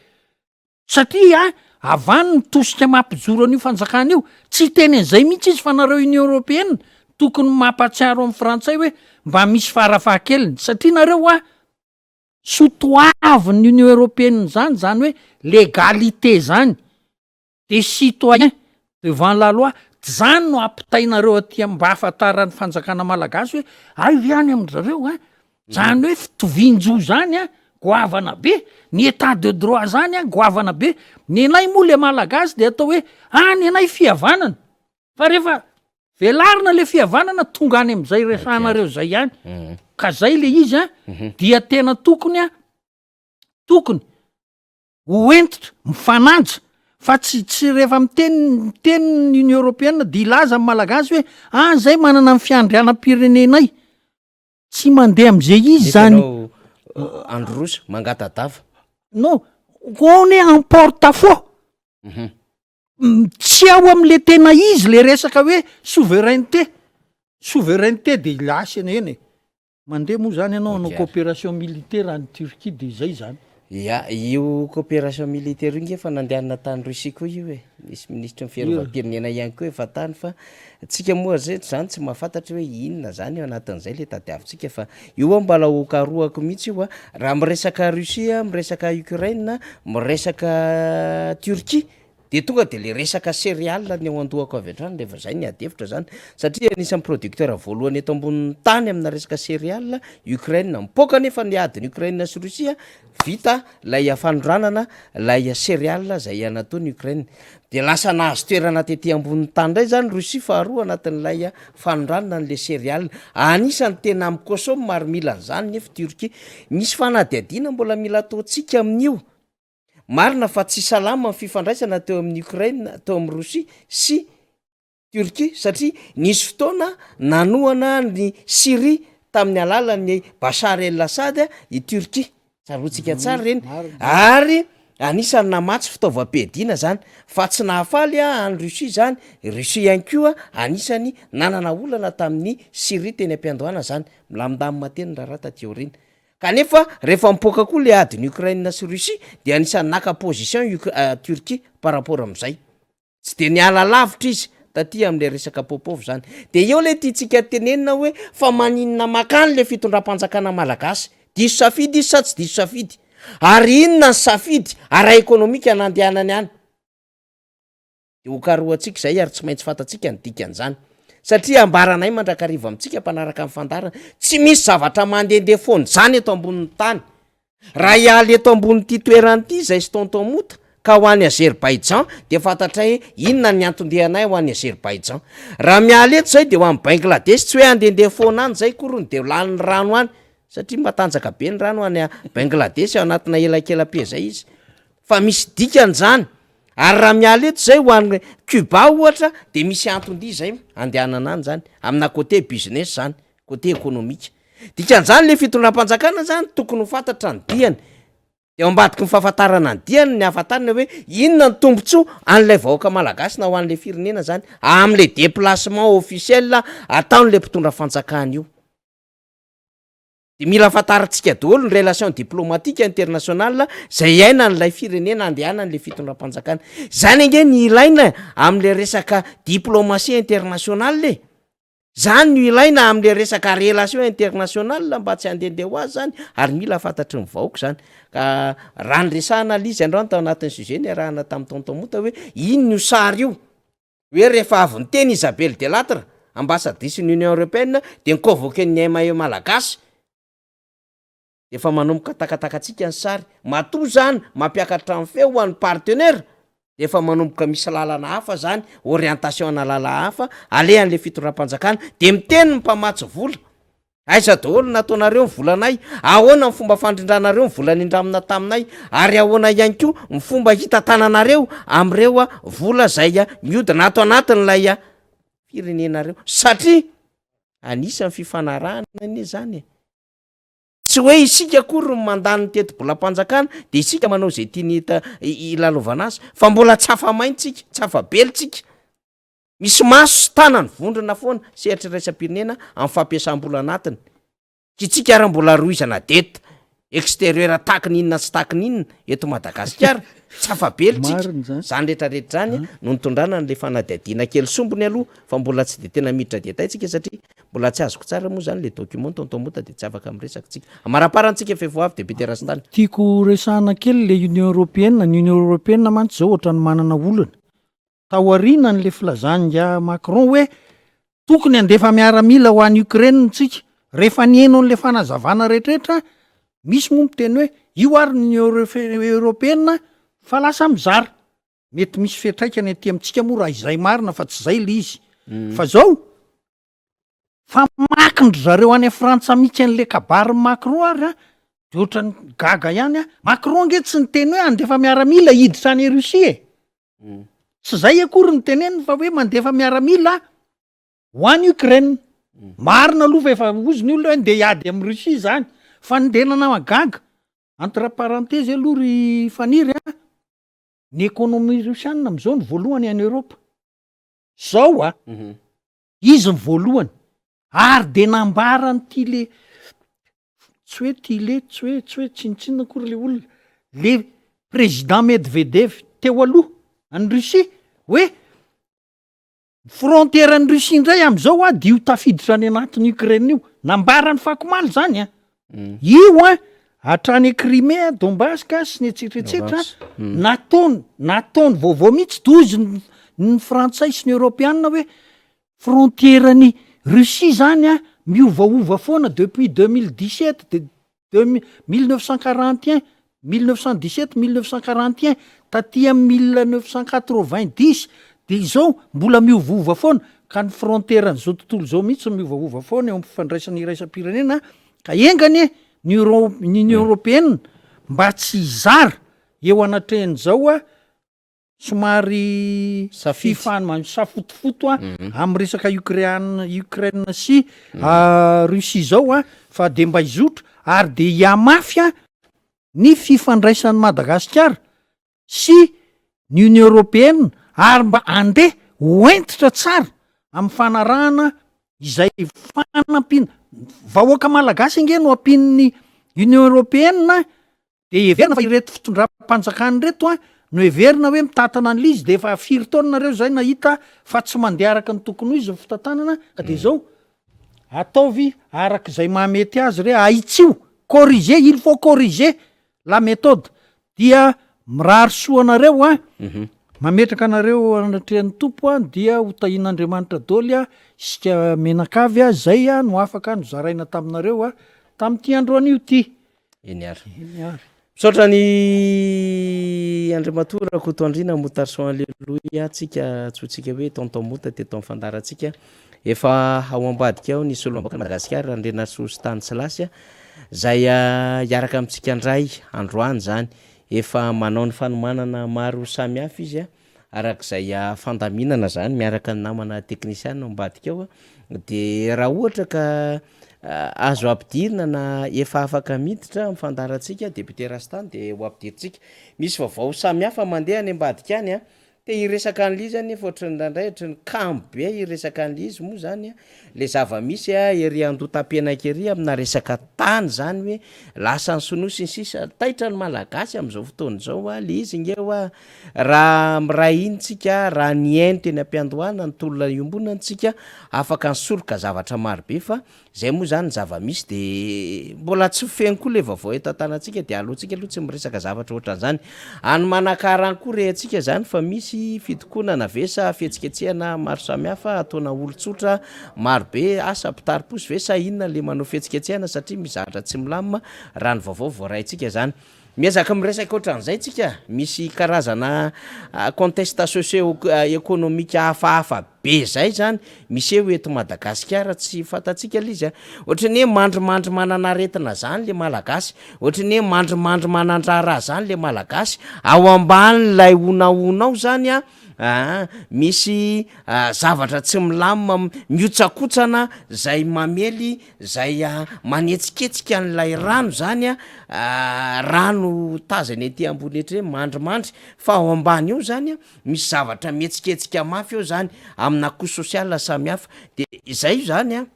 satria avany nitosika mampijoro an'io fanjakana io tsy tenen'zay mihitsy izy fa nareo Union Européenne tokony mampatsiaro amin'ny frantsay hoe mba misy farafahakeliny satria nareo sotoavin'ny Union Européenne zany hoe légalité zany de citoyen devant la loi zany no ampitainareo aty mba ahafantaran'ny fanjakana malagasy hoe viany amin'zareo zany hoe fitovian-jo zany goavana be ny état de droit zany goavana be ny anay moa le malagasy de atao hoe ny anay fihavanana fa rehefa velarina le fihavanana tonga any am'izay resanareo zay ihany ka zay le izy dia tena tokony hoentitra mifananja fa tsy rehefa miteny Union Européenne de ilaza amin'ny malagasy hoe zay manana ny fiandrianam-pirenenay tsy mandeha am'izay izy zany androsa mangatadava non on est en porte-à-faux tsy ao am'le tena izy le resaka hoe souveraineté de lasina eny mandeha moa zany ianao no coopération militaire any Turquie de zay zany io coopération militaire io nge fa nandehanana tany Russie koa io misy ministre ny fiarovam-pirenena ihany koa efa tany fa tsika moa zany tsy mahafantatra hoe inona zany anatin'izay le tadiavintsika fa io mbala hokaroako mihitsy io raha miresaka Russie miresaka Ukraine miresaka Turquie de tonga de le resaka céréale ny ao andohako avy antrany lefa zay ny adevitra zany satria anisan'ny producteur voalohany eto ambonin'ny tany amina resaka céréale Ukraine mipoka nefa ny adiny Ukraine sy Russia vita lay fanondranana lay céréale zay anataony Ukraine de lasa nahazo toerana tetỳ ambonin'ny tany ndray zany Russie faharoa anatin'lay fanondranana n'le céréale anisany tena mikôsômy maro mila an'zany nefa Turquie misy fanadihadina mbola mila ataontsika amin'io marina fa tsy salama ny fifandraisana teo amin'ny Ukraine teo amin'ny Russie sy Turquie satria nisy fotoana nanoana ny Syrie tamin'ny alalan'ny Bashar el-Assad i Turquie tsarotsika tsara reny ary anisany namatsy fitaovam-piadiana zany fa tsy nahafaly any Russie zany Russie ihany koa anisany nanana olana tamin'ny Syrie teny am-piandohana zany milamindamy mateny raha taty aoriana kanefa rehefa mipoka koa le adiny Ukraine sy Russie de anisany naka position Turquie par rapport am'izay tsy de niala lavitra izy taty am'le resaka popovy zany de eo le tiatsika tenenina hoe fa maninona makany le fitondram-panjakana malagasy diso safidy izy sa tsy diso safidy ary inona ny safidy ara ekonomika nandehanany any de hokaroatsika zay ary tsy maintsy fatatsika ny dikan'izany satria ambaranay mandrakariva amintsika mpanaraka amin'ny fandarana tsy misy zavatra mandehandeha foana zany eto ambonin'ny tany raha ialy eto ambon'ity toeranyity zay sy tonton mota ka ho an'ny Azerbaïdjan de fantatray inona ny antondehanay ho an'ny Azerbaïdjan raha mialy eto zay de ho an'ny Bangladesh tsy hoe andehandeha foana any zay korony de lanin'ny rano any satria matanjaka be ny rano any Bangladesh ao anatina elankelape zay izy fa misy dikan'izany ary raha mialy eto zay ho an'ny Cuba ohatra de misy antondia zay andehanana any zany amina côté business zany côté économique dikan'izany le fitondram-panjakana zany tokony ho fantatra ny diany de ambadiky ny fahafantarana ny diany ny ahafantarana hoe inona ny tombontsoa an'lay vahoaka malagasy na ho an'le firenena zany am'le déplacement officiel ataon'le mpitondra fanjakana io de mila fantarantsika daholo ny relation diplomatique internationale zay aina n'lay firenena andehanan'le fitondram-panjakana zany ange ny ilaina am'le resaka diplomatie internationale zany no ilaina am'le resaka relation internationale mba tsy andehandeha ho azy zany ary mila fantatry ny vahoaka zany ka raha nyresahana lizy androany tao anatin'ny sujet ny arahana tamin'ny tonton mota hoe ino io sary io hoe rehefa avy ny teny Isabelle Delattre ambassadrice ny Union Européenne de niconvoqué ny maillot malagasy efa manomboka takatakatsika ny sary matoa zany mampiakatra amin'ny feo ho an'ny partenaire de efa manomboka misy lalana hafa zany orientation na lala hafa alehan'le fitondram-panjakana de miteny ny mpamatsy vola aiza daholo nataonareo ny volanay ahoana ny fomba fandrindranareo ny vola nindramina taminay ary ahoana ihany koa ny fomba hitantananareo am'ireo vola zay miodina ato anatin'lay firenenareo satria anisan'ny fifanarahana ne zany tsy hoe isika kory ny mandany teti-bolam-panjakana de isika manao zay tiany ilalovana azy fa mbola tsy afa-maintsika tsy afa-belitsika misy maso sy tanany vondrona foana sehatra raisam-pirenena amin'ny fampiasam-bola anatiny kitsika ara mbola roizana deta extérieur taky ninona sy taky ninona eto Madagasikara tsy afa-belitsika zany rehetrarehetra zany no nitondrana n'le fanadihadiana kely sombony aloha fa mbola tsy de tena miditra detaitsika satria mbola tsy azoko tsara moa zany le document tonton mota de tsy afaka miresakytsika amaraparantsika fevoavy de beterasintany tiako resahana kely le Union Européenne ny Union Européenne mantsy zao ohatra ny manana olana taoriana n'le filazanja Macron hoe tokony andefa miaramila ho an'ny Ukraine tsika rehefa nieno n'le fanazavana rehetrarehetra misy moa miteny hoe io ary ny Européenne fa lasa mizara mety misy fiatraikany aty amintsika moa raha izay marina fa tsy zay le izy fa zao fa makindry zareo any Frantsa mihitsy an'le kabary Macron ary de ohatrany gaga ihany Macron nge tsy niteny hoe andefa miaramila hiditra any Russie tsy zay akory ny teneniny fa hoe mandefa miaramila ho an'ny Ukraine marina aloha fa efa ozy ny olona hoe nde hiady amin'ny Russie zany fa ndenana magaga entre parenthèse aloha ry faniry ny économie russiana am'izao ny voalohany any Europa zao izy ny voalohany ary de nambarany ty le tsy hoe ty le tsy hoe tsinitsinina akory le olona le président Medvedev teo aloha any Russie hoe frontière ny Russie indray am'izao dio tafiditra any anatin'ny Ukraine io nambarany fakomaly zany io hatrany Crimea, Donbaska sy ny etsetreetsetra nataony vaovao mihitsy tozy ny frantsay sy ny européanna hoe frontierany Russie zany a miovaova foana depuis 2017 de 1941 1917 1941 taty amin'ny 1990 de izao mbola miovova foana ka ny frontièran'izao tontolo zao mihitsy miovaova foana eo ampifandraisany iraisam-pirenena ka engany ny Union européenne mba tsy hizara eo anatrehan'izao a somary safotofoto a amin'ny resaka Ukraine sy Russie zao a fa de mba hizotro ary de hiamafy ny fifandraisan'ny Madagasikara sy ny Union européenne ary mba andeha hoentitra tsara amin'ny fanarahana izay fanampiana vahoaka malagasy nge no ampin'ny Union européenne de everina fa ireto fitondram-panjakany reto a no everina hoe mitatana an'le izy de efa 4 taona nareo zay nahita fa tsy mandeha araka ny tokony ho izy ny fitantanana ka de zao ataovy arak'izay mahamety azy re aitsio corriger il faut corriger la méthode dia mirary soanareo a mametraka anareo anatrehan'ny tompo a dia hotahin'Andriamanitra daoly a isika menakavy a zay a no afaka no zaraina taminareo a tamin'ity andro an'io ty misaotra ny Andriamatora kotondrina motarson alleluia tsika tsotsika hoe tonton mota teto amin'ny fandaratsika efa ao ambadika ao nisy olombaka Madagasikara andrena sosy tany sy lasy zay hiaraka amintsika andray androany zany efa manao ny fanomanana maro samihafa izy arak'izay fandaminana zany miaraka ny namana teknisiana ambadika ao de raha ohatra ka azo ampidirina na efa afaka miditra amin'ny fandaratsika député Rastany de ho ampidiritsika misy vaovao samihafa mandeha any ambadika any te iresaka an'le izy any fa ohatrany ny kambo be iresaka an'le izy moa zany le zava-misy ery andotam-pianakeri amina resaka tany zany hoe lasa ny sonosy ny sisa taitra ny malagasy am'izao fotoana zao le izy ngeo raha mirahintsika raha nientry eny ampiandohana ny tolona iombonantsika afaka nysoroka zavatra marobe fa zay moa zany zava-misy de mbola tsy feny koa le vaovao etantanantsika de alohantsika aloha tsy miresaka zavatra ohatran'izany any manakarany koa rehantsika zany fa misy fitokonana vesa fihetsiketsehana maro samihafa ataona olotsotra marobe asa mpitariposy ve sa inona le manao fihetsiketsehana satria mizahatra tsy milamina raha ny vaovao voaraintsika zany miezaka miresaka ohatran'izay tsika misy karazana conteste socio-économique hafahafa be zay zany misy eo eto Madagasikara tsy fantatsika le izy ohatrany hoe mandrimandry mananaretina zany le malagasy ohatrany hoe mandrimandry manandrara zany le malagasy ao amban'lay onaonao zany misy zavatra tsy milamina miotsakotsana zay mamely zay manetsiketsika an'lay rano zany rano tazany ety ambony etra mandrimandry fa ao ambany eo zany misy zavatra mietsiketsika mafy eo zany amina ko sosiala samihafa de izay zany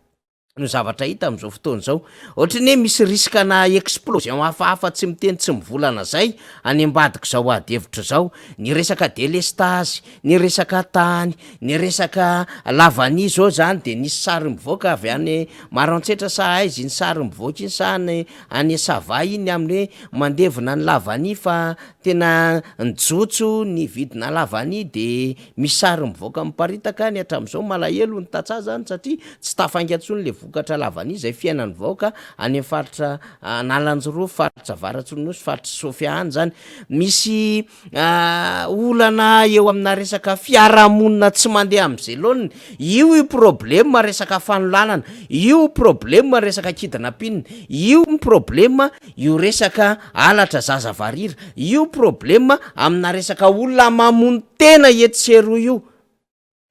no zavatra hita am'izao fotoana zao ohatrany hoe misy riskana explosion hafahafa tsy miteny tsy mivolana zay any ambadika zao adevitra zao ny resaka délestage ny resaka tany ny resaka lavani zao zany de nisy sary mivoaka avy any Maroantsetra sa aizy ny sary mivoaka iny sa any Savay iny amin'ny hoe mandevina ny lavani fa tena njotso ny vidina lavani de misy sary mivoaka miparitaka any hatramin'izao malahelo ny tatsa zany satria tsy tafangatsony le vokatra lavani zay fiainany vaoka any faritra Nalanjoro faritra Varatsonosy faritra Sofiane zany misy olana eo amina resaka fiarahamonina tsy mandeha am'izay lona io problème resaka fanolanana io problème resaka kidnapping io problème io resaka alatra zaza varira io problème amina resaka olona mamono tena etsero io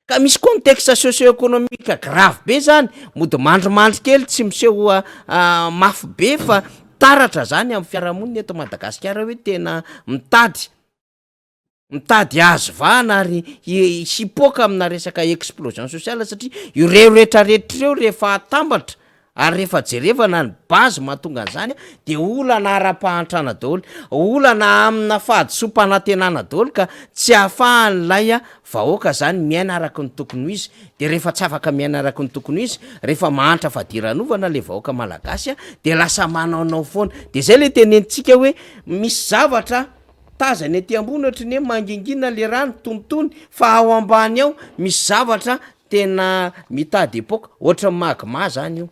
ka misy contexte socio-économique grave be zany mody mandrimandry kely tsy miseho mafy be fa taratra zany amin'ny fiarahamonina eto Madagasikara hoe tena mitady azo vana ary hipoaka amina resaka explosion sociale satria ireo rehetrarehetra ireo rehefa atambatra ary rehefa jerevana ny bazy mahatonga an'izany de olana ara-pahantrana daholo, olana amina fahadisom-panantenana daholo ka tsy ahafahan'lay vahoaka zany miaina araky ny tokony ho izy. De rehefa tsy afaka miaina araky ny tokony ho izy, rehefa mahantra fadiran'ovana le vahoaka malagasy de lasa manaonao foana. De zay le tenenitsika hoe misy zavatra tazany aty ambony ohatrany hoe mangingina le rano tonotony, fa ao ambany ao misy zavatra tena mitady epoka, ohatran'ny magma zany io,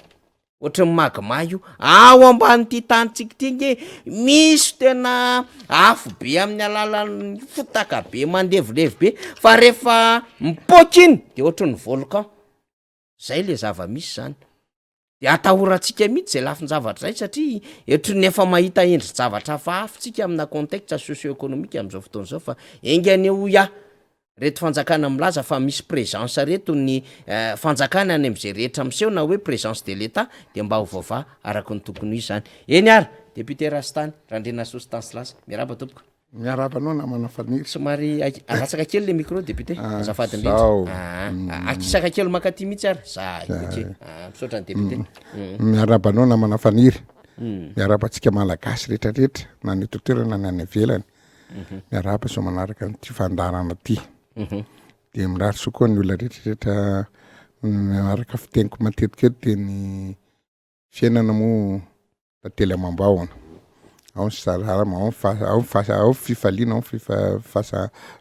ohatran'ny magma io ao amban'ity tanytsika ty misy tena afo be amin'ny alalan'ny fotaka be mandevilevy be, fa rehefa mipoaka iny de ohatran'ny volcan. Zay le zava-misy zany. De atahorantsika mihitsy zay lafin-javatra zay satria ohatran'ny efa mahita endri-javatra hafahafa tsika amina contexte socio-économique am'izao fotoana zao, fa engany eo reto fanjakana milaza fa misy présence reto ny fanjakana any am'izay rehetra miseho na hoe présence de l'État de mba ho vaovà araky ny tokony ho izy zany. Eny ary député Rastany Randrena Sostanslas, miaraba tompoko. Miaraba anao namana faniry. Somary alatsaka kely le micro député, azafady indrindra. Akisaka kely makaty mihitsy ary za misaotra ny député. Miaraba anao namana faniry. Miaraba antsika malagasy rehetrarehetra na ny eto toerana na ny ivelany. Miaraba so manaraka ty fandarana ty. De mirary so koa ny olona rehetrarehetra araka fiteniko matetika eto de ny fiainana moa tantely amam-bahona. Ao salama, ao fifaliana, ao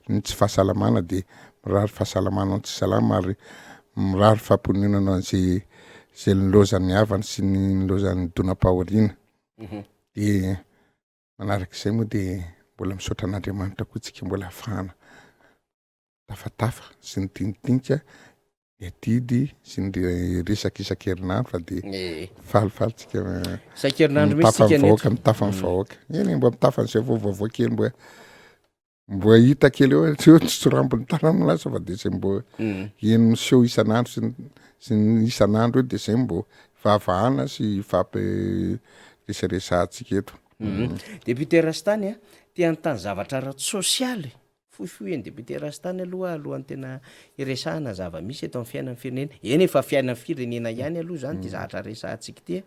ny tsy fahasalamana de mirary fahasalamana ao tsy salama ary mirary famponenana zay nilozan'ny havany sy ny lozan'ny donam-pahoriana. De manarak'izay moa de mbola misaotra an'Andriamanitra koa tsika mbola ahafahana tafatafa sy ny tinitinika ny adidy sy ny resaky isan-kerinandro fa de falifalytsika isan-kerinandro misy tsika vahoaka mitafa ny vahoaka eny mba mitafa n'izay vaovao kely mbo hita kely eo tsy tsorambony tanana lasa fa de zay mbo eno miseho isan'andro sy ny isan'andro eo de zay mbo vahavahana sy fampiresaresantsika eto. Député Rastany tia anytany zavatra ara-sosialy fohifohy eny député Rastany alohan'ny tena iresahana zava-misy eto amin'ny fiainan'ny firenena. Eny efa fiainan'ny firenena ihany aloha zany ty zavatra resahantsika ty.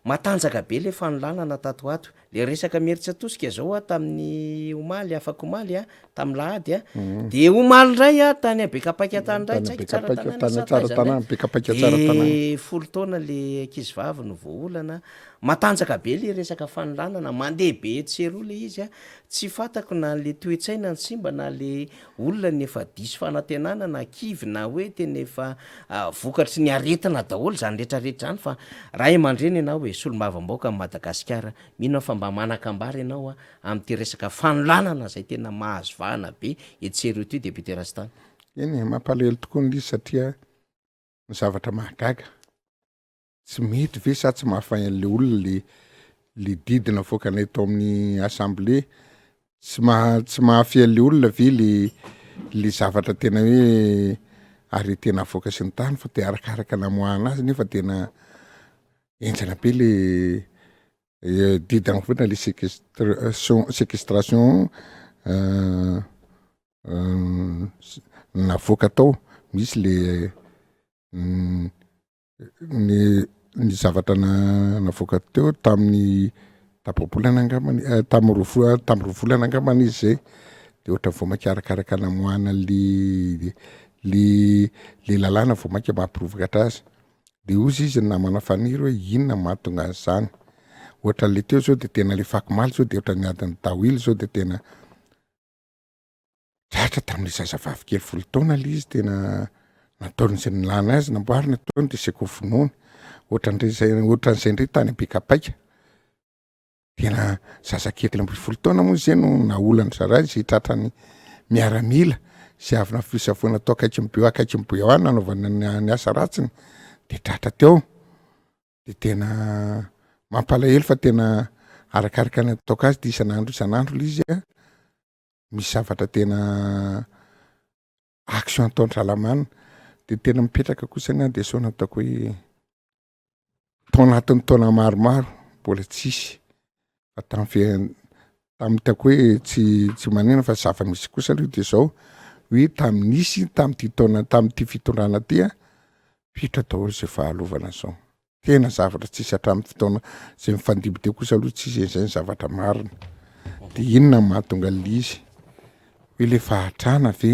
Matanjaka be le fanolanana tato ato. Le resaka mieritsa tosika zao tamin'ny omaly afaka omaly tamin'ny lahady de omaly ndray tany Bekapaka tany ndray tsaiky tsara tanàna Bekapaka tsara tanàna. Folo taona le ankizivavy no voaolana. Matanjaka be le resaka fanolanana, mandeha be tseroa le izy tsy fantako na le toe-tsaina ny simba na le olona ny efa diso fanantenana na kivy na hoe tena efa vokatry ny aretina daholo zany rehetrarehetra zany, fa raha aman-dreny ianao hoe solombavambaoka amin'ny Madagasikara mino fa mba manakambary ianao am'ty resaka fanolanana zay tena mahazo vahana be etseroa ty député Rastany. Eny mampalahelo tokoa ny izy satria ny zavatra mahagaga tsy mety ve sa tsy mahafay an'le olona le didina voakanay tao amin'ny assemblée tsy mahafy an'le olona ve le zavatra tena hoe ary tena avoaka sy ny tany fa de arakaraka namoahana azy nefa tena enjana be le didina foana le séquestration navoaka tao misy le ny zavatra navoaka teo tamin'ny tapabolana angambany tamin'ny rovolana angambany izy zay de ohatra voamaika arakaraka namoahana le lalàna voamaika mampirovokatra azy de ozy izy namana faniry hoe inona mahatonga azany. Ohatra le teo zao de tena le fakimaly zao de ohatra ny adiny tawily zao de tena tratra tamin'le zazavavy kely 10 taona le izy tena nataon'izay nilana azy namboarina taony de seko finoana ohatran'izay ndray tany Bekapaka tena zazakely 10 taona moa zay no naolany zaray zay tratrany miaramila sy avy na fisafoana tao akaiky mibe ao nanaovana ny asa ratsiny de tratra teo de tena mampalahelo fa tena arakaraka ny ataoko azy de isan'andro le izy misy zavatra tena action ataon'ny salamana de tena mipetraka kosa ny de so nataoko hoe tao anatin'ny taona maromaro mbola tsisy fa tamin'ny taoko hoe tsy manena fa zava-misy kosa aloha de zao hoe tamin'nisy tamin'ty taona tamin'ty fitondrana ty fitra daholo zay fahalovana zao tena zavatra tsisy hatramin'ny fotoana zay mifandiby teo kosa aloha tsisy zay ny zavatra marina de inona mahatonga lizy hoe le fahatrana ve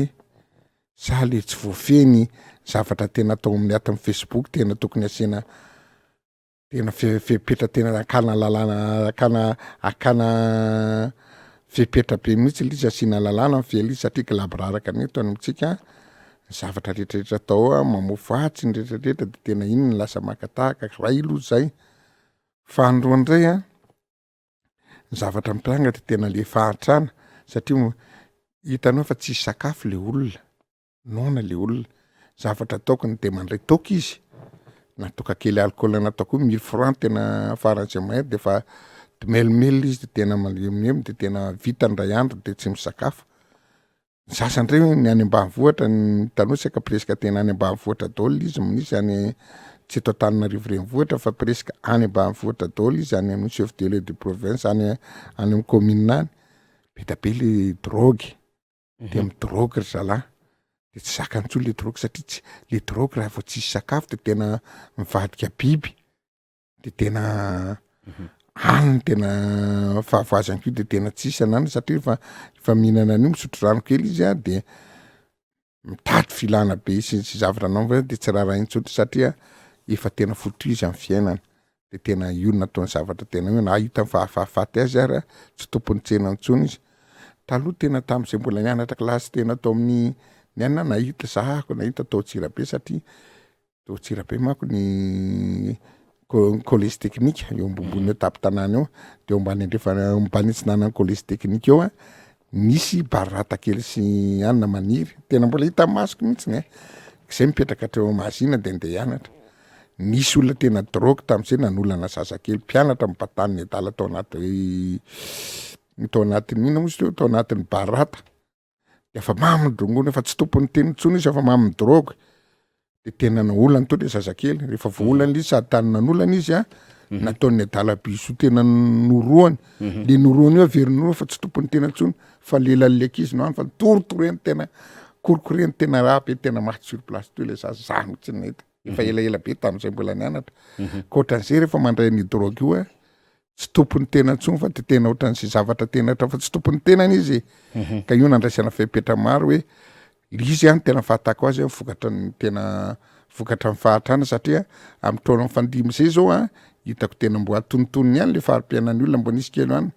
sa le tsy voafeny zavatra tena atao amin'ny ato amin'ny Facebook tena tokony asiana tena fepetra tena akana lalàna akana fepetra be mihitsy lizy asiana lalàna fely izy satria kilabraraka neto any amitsika zavatra rehetrarehetra atao mamofo atsy ny rehetrarehetra de tena iny ny lasa makatahaka ray aloha zay fa androandray ny zavatra mitranga de tena le fahatrana satria hitanao fa tsisy sakafo le olona nona le olona zavatra ataoko de mandray toka izy natoka kely alcool nataoko 1000 francs tena faran'izay mahay de fa melimely izy de tena malemilemy de tena vita ndray andro de tsy misakafo sasandray ny any ambanivohitra ny tanosaka presque tena any ambanivohitra daholo izy misy any tsy eto Antananarivo renivohitra fa presque any ambanivohitra daholo izy any amin'ny chef de l'État de province any amin'ny commune any be da be le drogue de amin'ny drogue ry zalahy de tsy zakantsolo le drogue satria tsy le drogue raha vao tsisy sakafo de tena mivadika biby de tena any tena fahavoazany ko de tena tsisy anany satria fa mihinana an'io misotro rano kely izy de mitady filana be sy zavatra anao de tsy raha intsotro satria efa tena foto izy amin'ny fiainana de tena io nataony zavatra tena io na hita fahafaty azy ary tsy tompony tsena intsony izy taloha tena tam'izay mbola nianatra kilasy tena tao amin'ny nianana nahita zahako nahita tao Tsirabe satria tao Tsirabe manko ny collège technique eo ambombony eo tapin-tanàna eo de ombany andrefa ombany tsinanany collège technique eo nisy barata kely sy anina maniry tena mbola hita masoko mihitsy ny zay mipetraka hatreo mazina de andeha hianatra nisy olona tena drogue tam'izay nanolana zazakely mpianatra mibatany ny adala tao anatin'ny ina mozy tao anatin'ny barata de efa mamy drongona fa tsy tompony teny intsony izy efa mamy drogue de tena naolana to le zazakely rehefa voolana izy sady tany nanolana izy nataony adala biso tena noroany le noroany eo averinoroa fa tsy tompony tena intsony fa lelalay akizy no any fa torotoreny tena korokoreny tena raha be tena maty sur place to le zaza mihitsy nahita efa elaela be tam'izay mbola nianatra koatran'izay rehefa mandray ny drogue io tsy tompony tena intsony fa de tena ohatran'izay zavatra tena hatra fa tsy tompony tena izy ka io nandraisana fepetra maro hoe izy any tena fahatako azy vokatra ny tena vokatra ny fahatrana satria amin'ny taona mifandimy zay zao hitako tena mbo atonotony ihany le farim-piainan'ny olona mbo nisy kely any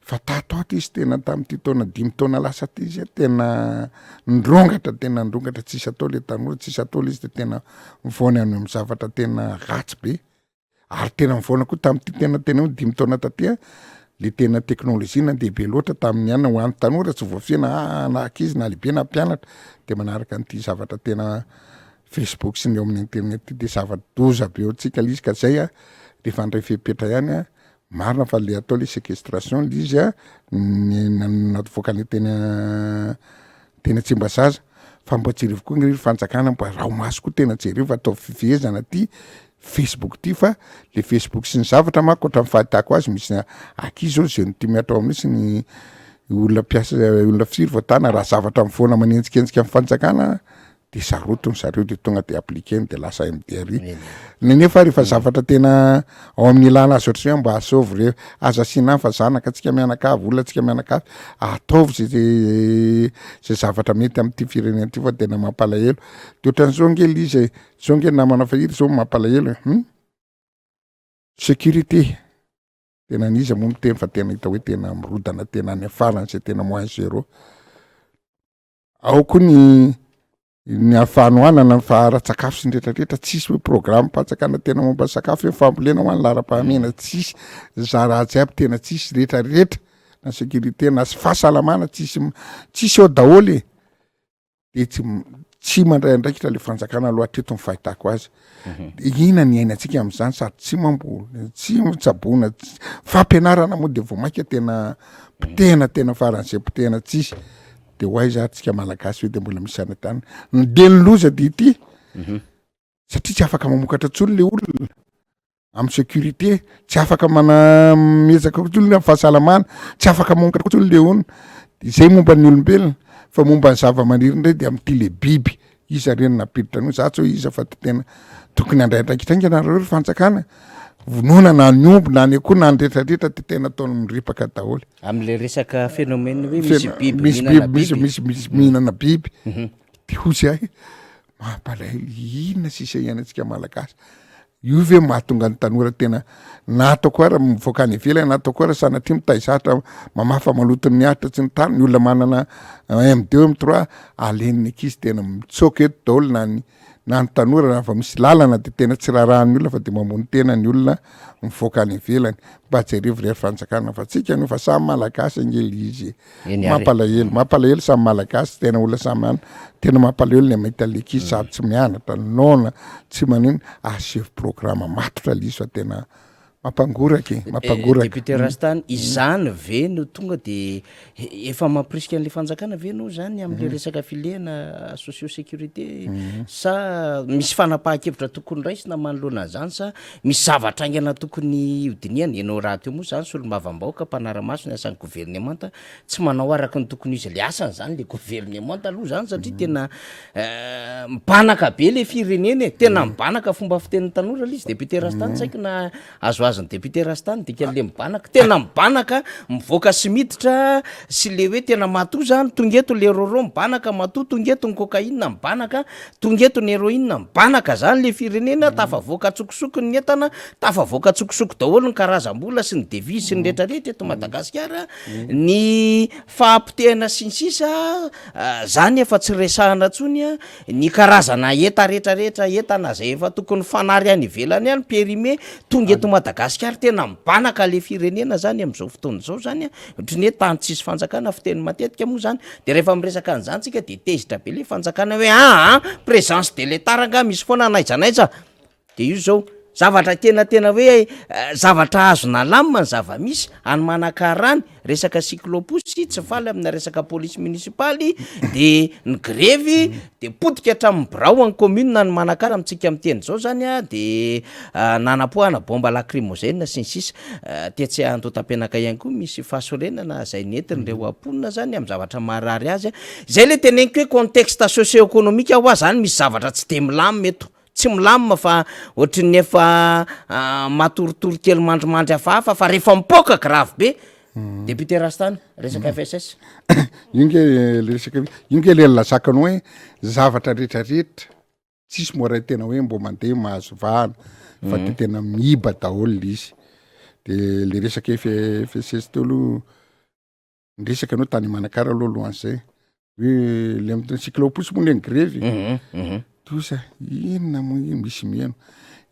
fa tatoato izy tena tamin'ity taona 5 taona lasa ty izy tena ndrongatra tsisy atao le tanora tsisy atao le izy de tena mivona any amin'ny zavatra tena ratsy be ary tena mivona koa tamin'ity tena 5 taona taty le tena teknôlôjia nandeha be loatra tamin'ny anina ho an'ny tanora tsy voafena na ankizy na lehibe na mpianatra de manaraka an'ity zavatra tena Facebook sy ny eo amin'ny internet de zava-doza be eo antsika lizy ka zay rehefa andray fepetra ihany marina fa le atao le séquestration lizy navoakany tena Tsimbazaza fa mbo tsirivo koa ny fanjakana mbo raha maso koa tena tsirivo fa atao fifehezana ty Facebook ty fa le Facebook sy ny zavatra manko ohatran'ny fahitako azy misy akizy zao zay ty miatao amin'isy ny olona mpiasa olona firy voatana raha zavatra mivoana manenjikenzika amin'ny fanjakana de sarotony zareo de tonga de appliqueny de lasa MDR nefa rehefa zavatra tena ao amin'ny ilana azy ohatry mba asovy re aza asiana fa zanaka atsika mianakavy olona atsika mianakavy ataovy zay zavatra mety amin'ity firenena ty fa tena mampalahelo de ohatran'izao ngely izy zao ngely namana fahiry zao mampalahelo sécurité tena niza moa miteny fa tena hita hoe tena mirodana tena any afarany zay tena moins zéro ao koa ny afanoanana ny faharatsakafo sy ndretrarehetra tsisy hoe programme mpatsakana tena momba sakafo hoe fambolena ho any lara-pahamena tsisy za raha tsy aby tena tsisy rehetrarehetra na sécurité na sy fahasalamana tsisy eo daholy de tsy mandray andraikitra le fanjakana lohatreto ny fahitako azy ina ny ainatsika am'izany sady tsy mamboly tsy mitsabona fampianarana moa de vao maika tena tena faran'izay tena tsisy de hoaiza tsika malagasy hoe de mbola misy anatany de ny loza de ity satria tsy afaka mamokatra tsony le olona amin'ny sécurité tsy afaka miezaka kotsony amin'ny fahasalamana tsy afaka mamokatra kotsony le olona izay momba ny olombelona fa momba ny zava-maniry ndray de amin'ity le biby iza reny napiditra an'io za tsy hoe iza fa tena tokony andraidrakitrainganareo fanjakana vonona na ny omby na ny akoho na nyretraretra ty tena ataony miripaka daholo am'le resaka phénomène hoe misy biby misy mihinana biby de hozy ahy mampalahelo inona sisa ianatsika malagasy io ve mahatonga ny tanora tena natao ara mivoaka any ivelany natao koa ara sanatria mitaizatra mamafa malotony ny ahitra tsy ny tany ny olona manana M2 M3 aleniny ankizy tena mitsoka eto daholo na ny tanora na fa misy lalana de tena tsy rarahan'ny olona fa de mamony tena ny olona mivoaka any ivelany mba jerevy rery fanjakana fa tsika no fa samy malagasy angely izy mampalahelo samy malagasy tena olona samy ana tena mampalahelo ny mahita le ankizy sady tsy mianatra nona tsy manino asevo programme matotra lizy fa tena mampangoraka député Rastany izany ve no tonga de efa mampirisika an'le fanjakana ve no zany am'le resaka filena socio-sécurité sa misy fanapahan-kevitra tokony raisina manoloana zany sa misy zavatra aingana tokony hodiniana ianao raha teo moa zany solombavam-baoaka mpanara-maso ny asan'ny gouvernemanta tsy manao araka ny tokony izy le asany zany le gouvernemanta aloha zany satria tena mibanaka be le firenena tena mibanaka fomba fiten'ny tanora le izy député Rastany saika na azoazony député Rastany dikan'le mibanaka tena mibanaka mivoaka sy miditra sy le hoe tena matoa zany tongeto le roro mibanaka matoa tongeto ny cocaïne mibanaka tongeto ny héroïne mibanaka zany le firenena tafavoaka tsokosoko ny entana tafavoaka tsokosoko daholo ny karazam-bola sy ny devise sy ny rehetrarehetra eto Madagasikara ny fahampitehana sy ny sisa zany efa tsy resahana tsony ny karazana eta rehetrarehetra entana zay efa tokony fanary any ivelany any périmé tonga eto Madagasikara tena mibanaka le firenena zany am'izao fotoana zao zany ohatrany hoe tany tsisy fanjakana fiteny matetika moa zany de rehefa miresaka an'izany tsika de tezitra be le fanjakana hoe présence de l'état ranga misy foana naizanaiza de io zao zavatra tena hoe zavatra azona lamina ny zava-misy any manakarany resaka cyclopousse tsy faly amina resaka police municipaly de ny grevy de potika hatramin'ny birao any commune na ny manakara amitsika am'teny zao zany de nanapohana bomba lacrymogène sy ny sisa tetsy antotam-pianaka ihany koa misy fahasorenana zay nentin'ireo amponina zany amy zavatra marary azy zay le teneniko hoe contexte socio-économique ho azy zany misy zavatra tsy de milamina eto tsy milamina fa ohatrany efa matoritory kely mandromandry hafahafa fa rehefa mipoka grave be député Rastany resaka FSS inge le lazakanao hoe zavatra rehetrarehetra tsisy moray tena hoe mbo mandeha mahazo vahana fa de tena miba daholo izy de le resaka FSS teo aloha ndresaka anao tany manakara aloha lohan'izay hoe le amin'ny cyclopousse moa le ny grevy tosa inona moa ino misy mieno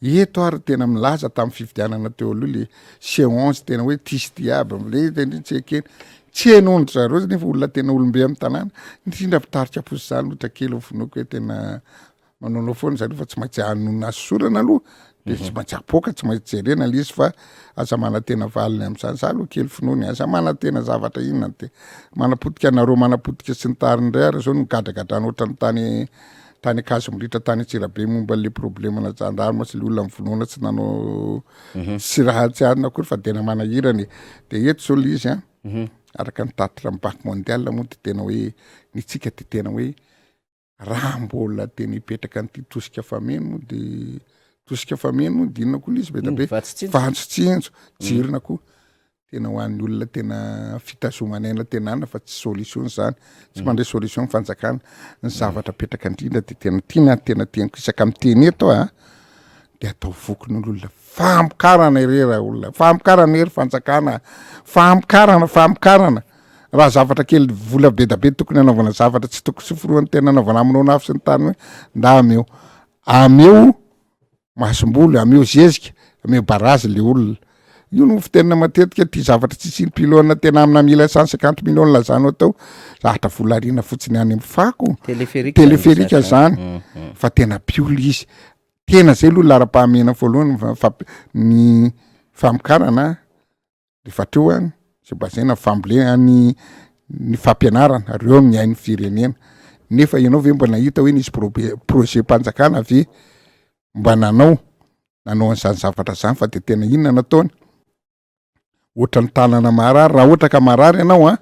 eto ary tena milaza tamin'ny fividianana teo aloha le C11 tena hoe tisty aby le tsy ekeny tsy henondro zareo nefa olona tena olombe amin'ny tanàna indrindra mpitarika posy zany ohatra kely vonoako hoe tena manonao foana zareo fa tsy maintsy hanona sosorana aloha de tsy maintsy apoka tsy maintsy jerena le izy fa aza mana tena valiny am'izany za aloha kely finoany aza mana tena zavatra inona de manapotika anareo manapotika sy ny tariny indray ary zao nogadragadrany ohatran'ny tany akazo miritra tany Antsirabe momba le problème na jandarme sy le olona mivonoana tsy nanao sy raha tsy anona akory fa tena manahirany de eto zao le izy araka ny tatitra amin'ny banque mondiale moa de tena hoe nitsika de tena hoe raha mbola tena hipetraka an'ity tosika fameno de tosika fameno de inona koa le izy beta be fantsotsinjo jirona koa tena ho an'ny olona tena fitazomanaina tena ana fa tsy solution zany tsy mandray solution ny fanjakana ny zavatra petraka indrindra de tena tena teniko isaka miteny eto de atao vokin'olona fampikarana irera olona fampikarana ery fanjakana fampikarana raha zavatra kely vola be da be tokony anaovana zavatra tsy tokony soforoany tena anaovana aminao nafy sy ny tany hoe nda ameo masomboly ameo zezika ameo barazy le olona io no fitenina matetika ty zavatra tsisy ny pilona tena amina 150 millions lazanao tao zahatra volarina fotsiny any amin'ny fako teleférika zany fa tena pioly izy tena zay aloha lara-pahamena voalohany ny famokarana rehefa teo any sy mba zay na famble any ny fampianarana reo amin'ny hain'ny firenena nefa ianao ve mba nahita hoe nisy projet mpanjakana ve mba nanao an'izany zavatra zany fa de tena inona nataony ohatra ny tanana marary raha ohatra ka marary ianao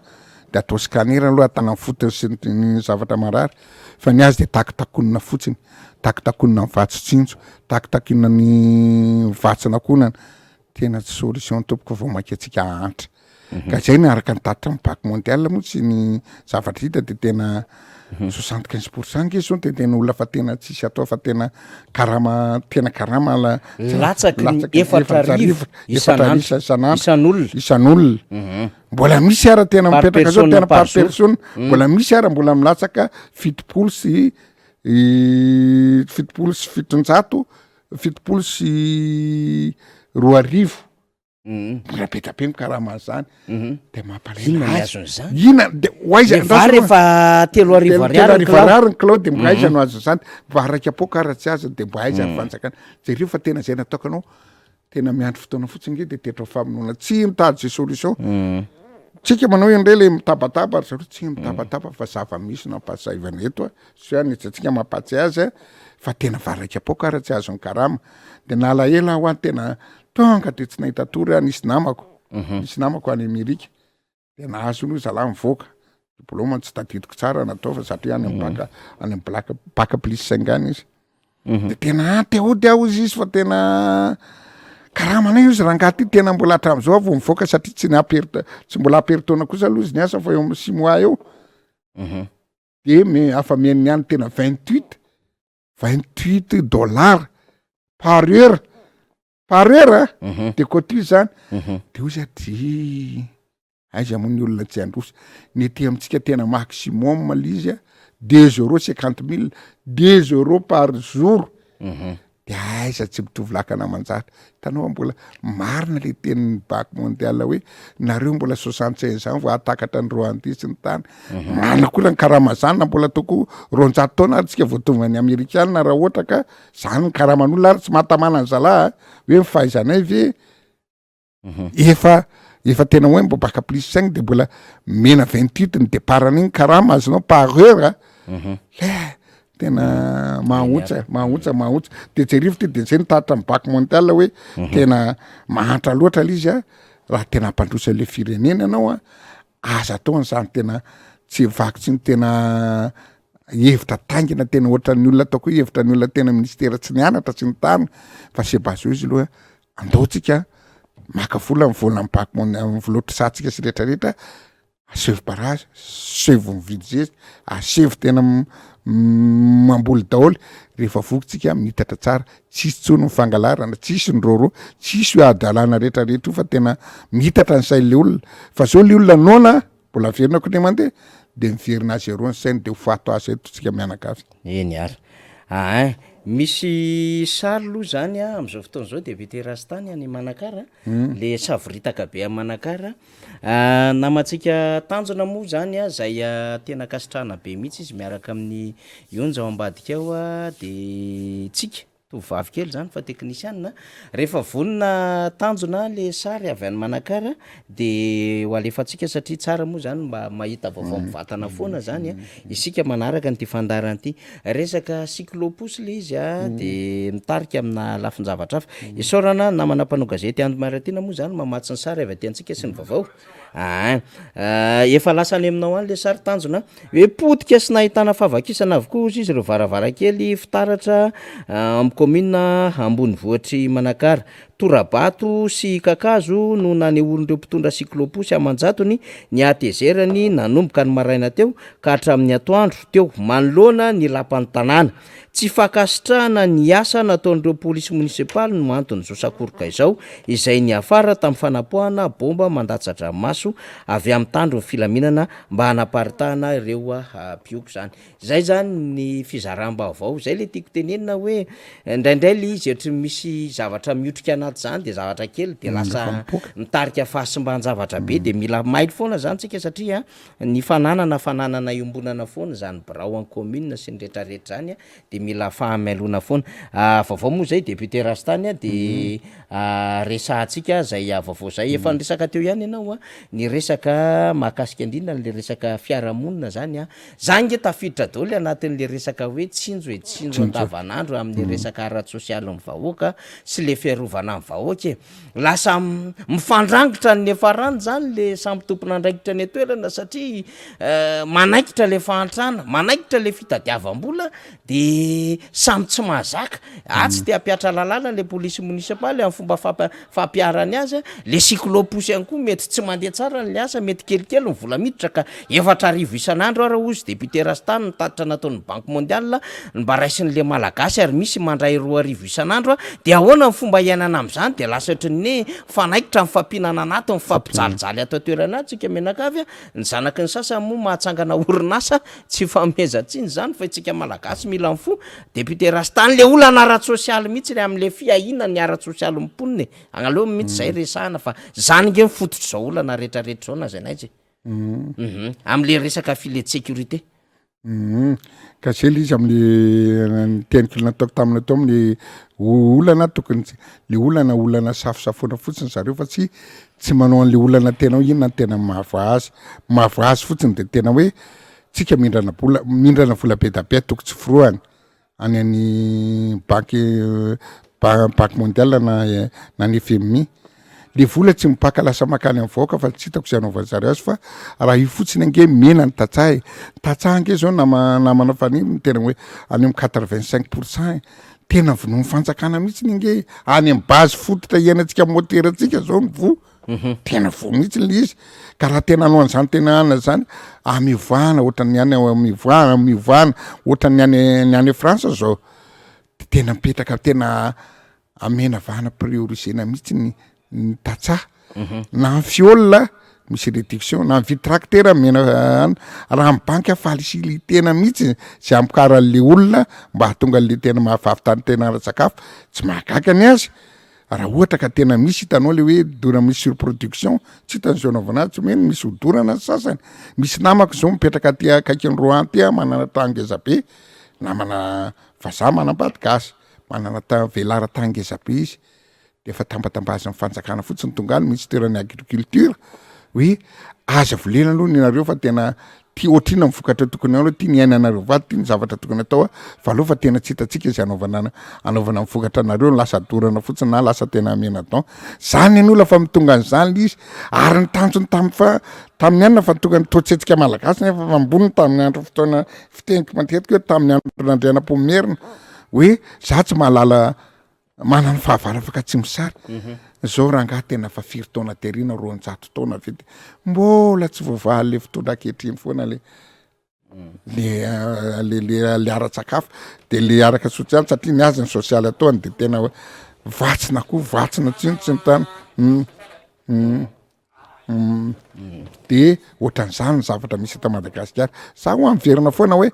de atao scanner aloha atana fotony sy ny zavatra marary fa ny azy de takitakonina fotsiny takitakonina ny vatsotsinjo takitakonina ny vatsinankonana tena tsy solution tompoko vao maika atsika hantra ka zay ny araka ny tatitra ny bac mondial moa tsy ny zavatra hita de tena 75% nge zao de tena olona fa tena tsisy atao fa tena karama latsaky efatra isan'olona mbola misy ara tena mipetraka zao tena par personne mbola misy ara mbola milatsaka fitopolo sy fitonjato fitopolo sy 2,000 mbola petrape mikarama zany de mampalina de rehefa 3,000 ariary ny kilao de mbo aiza no azo zany mba araiky apoka ara tsy aza de mbo aiza ny fanjakana zareo fa tena zay nataoko anao tena miandry fotoana fotsiny nge de tetra famonoana tsy mitady zay solution tsika manao indray le mitabataba ary zareo tsy mitabataba fa zava-misy nampasaivana eto sy any tsika mampatsy azy fa tena varaiky apoka ara tsy azo ny karama de nalaela ho any tena tonga de tsy nahita tory any isy namako any Amerika de nahazo no zalahy mivoaka diplôma tsy tadidiko tsara natao fa satria any any bac plus 5 any izy de tena teody aho izy fa tena karama nay izy rangaty tena mbola hatram'izao vao mivoaka satria tsy mbola aperitaona kosa aloha izy ny asa fa eo amin'ny 6 mois eo de afa mieniny any tena 28 $ par heure de cotis zany de ozy ady aiza moa ny olona tsy androsa ny ety amitsika tena maximum lizy 2,50 €, € par jour de aiza tsy mitovy lakana manjatra tanao mbola marina le tenin'ny bac mondial hoe nareo mbola 65 ans vo atakatra ny Rwandais sy ny tany mana koa ny karama zany na mbola toko 200 taona ary tsika voatonga ny Amerikanina raha ohatra ka zany ny karaman'olona ary tsy mahatamana ny zalahy hoe mifahaizanay ve efa tena hoe mbo bac plus 5 de mbola mena 28 ny deparany iny karama azonao par heure tena mahotsa de jerivotry de zay nitatitra ny bac mondial hoe tena mahantra loatra lizy raha tena ampandrosa le firenena anao aza atao n'izany tena tsy vakotsy ny tena hevitra tangina tena ohatra ny olona ataoko hoe hevitra ny olona tena ministera tsy nianatra sy ny tany fa sebazo izy aloha andaotsika maka vola mivola ny bac mondial mivolotry satsika sy rehetrarehetra asevy barage asevy mividy asevy tena mamboly daholy rehefa vokytsika mitatra tsara tsisy tsony mifangalarana tsisy ny roro tsisy adalana rehetrarehetra io fa tena mitatra ny sainy le olona fa zao le olona nona mbola verina ko ne mandeha de miverina azy eroa ny sainy de ho fato azy eto tsika mianakavy eny ary misy sary aloha zany am'izao fotoana zao de veterastany any Manakara le savoritaka be amin'ny Manakara namatsika tanjona moa zany zay tena kasitrahana be mihitsy izy miaraka amin'ny onja ao ambadika ao de tsika tovavy kely zany fa teknisianina rehefa vonina tanjona le sary avy any Manakara de ho alefatsika satria tsara moa zany mba mahita vaovao mivatana foana zany isika manaraka nyty fandarana ty resaka cyclopousse le izy de mitarika amina lafin-javatra hafa isaorana namana mpanao gazety Andro Maratina moa zany mamatsy ny sary avy aty antsika sy ny vaovao efa lasa any aminao any le sary tanjona hoe potika sy nahitana favakisana avokoa izy ireo varavarakely fitaratra commune Ambonivohitry Manakara torabato sy kakazo no nanehorin'ireo mpitondra cyclopousse amanjatony ny atezerany nanomboka ny maraina teo ka hatramin'ny atoandro teo manoloana ny lapan'ny tanàna tsy fakasitrahana ny asa nataon'ireo polisy munisipaly no antony Josakoroka izao izay ny afara tamin'ny fanapohana bomba mandatsa-dranomaso avy amin'ny tandro ny filaminana mba hanaparitahana ireo pioko zany zay zany ny fizaram-baovao zay le tiako tenenina hoe indraindray le izy ohatra misy zavatra miotrika anaty zany de zavatra kely de lasa mitarika fahasimban-javatra be de mila maily foana zany tsika satria ny fananana iombonana foana zany birao en commune sy ny rehetrarehetra zany de mila fahamailona foana vaovao moa zay député Rastany de resahantsika zay vaovao zay efa niresaka teo ihany ianao ny resaka mahakasika indrindra le resaka fiarahamonina zany zange tafiditra daholo anatin'le resaka hoe tsinjo andavanandro amin'ny resaka ara-sosialy ny vahoaka sy le fiarovana amin'ny vahoaka e lasa mifandrangitra ny efarany zany le samby tompona andraikitra ny atoerana satria manaikitra le fahantrana manaikitra le fitadiavam-bola de samby tsy mahazaka tsy de ampiatra lalàna le polisy munisipaly amin'ny fomba fampiarany azy le cycloposy ihany koa mety tsy mandeha tsara ny asa mety kelikely ny vola miditra ka 4 isan'andro ara ozy député Rastany nitatitra nataon'ny banque mondiale mba raisin'le malagasy ary misy mandray 2 isan'andro de ahoana ny fomba iainana am'izany de lasa ohatry ny fanaikitra ny fampinana anaty ny fampijalijaly ato toerana tsika menakavy ny zanaky ny sasa moa mahatsangana orinasa tsy famezatsiny zany fa itsika malagasy mila ny fo député Rastany le olana ara-tsosialy mihitsy le am'le fiahina ny ara-tsosialy mimponiny agnaleo mihitsy zay resahana fa zany nge mifototry zao olana rehetrarehetra zao na zay naitsy am'le resaka filet de sécurité ka zay le izy am'le teniko nataoko tamina tao am'le olana tokony le olana safosafoana fotsiny zareo fa tsy manao an'le olana tena hoe inona tena mahavoazy fotsiny de tena hoe tsika mindrana vola be da be toko tsy firohany any an'ny banque mondiale na ny FMI le vola tsy mipaka lasa makany amin'ny vahoaka fa tsy hitako zay anaovan'ny zareo azy fa raha io fotsiny ange mena ny tatsaha ange zao namana faniny tena hoe any amin'ny 85% tena vonomy fanjakana mihitsy nge any amin'ny base fototra iainantsika moteratsika zao ny vo tena vo mihitsy le izy ka raha tena anao an'izany tena ana zany mivana ohatran'ny any mivana ohatran'ny any France zao tena mipetraka tena amena vana priorisena mihitsy ny tatsaha na ny fiolona misy réduction na ny vitracteur mena raha amin'ny banque afalisily tena mihitsy zay amikaran'le olona mba hahatonga le tena mahavavitany tena ara-sakafo tsy mahagaga ny azy raha ohatra ka tena misy hitanao le hoe dora misy surproduction tsy hitan'izao anaovana tsy meny misy hodorana ny sasany misy namako zao mipetraka ty akaikiny Roan ty manana tangeza be namana vazaha manambady gasy manana velara tangeza be izy de efa tambatambazana fanjakana fotsiny tonga any ministère-ny agriculture hoe aza volena aloha ny nareo fa tena ty ohatrina mivokatra tokony aloha ty ny ainanareo vady ty ny zavatra tokony atao fa aloha fa tena tsy hitatsika izay anaovana mivokatra nareo lasa dorana fotsiny na lasa tena amena don zany ny ola fa mitonga an'izany le izy ary ny tanjony tamin'ny anina fa tonga ny toetsetsika malagasy nefa famboniny tamin'ny andro fotoana fiteniko matetika hoe tamin'ny andro nandriana pomerina hoe za tsy mahalala manany fahavara afaka tsy misary zao raha ngaha tena fa 5 taona terina 200 taona vety mbola tsy voavaly le fotondra ankehitriny foana le ara-tsakafo de le araka sosialy satria ny azy ny sosialy ataony de tena vatsina tsinotsy ny tany de ohatran'izany ny zavatra misy eto Madagasikara za ho amverina foana hoe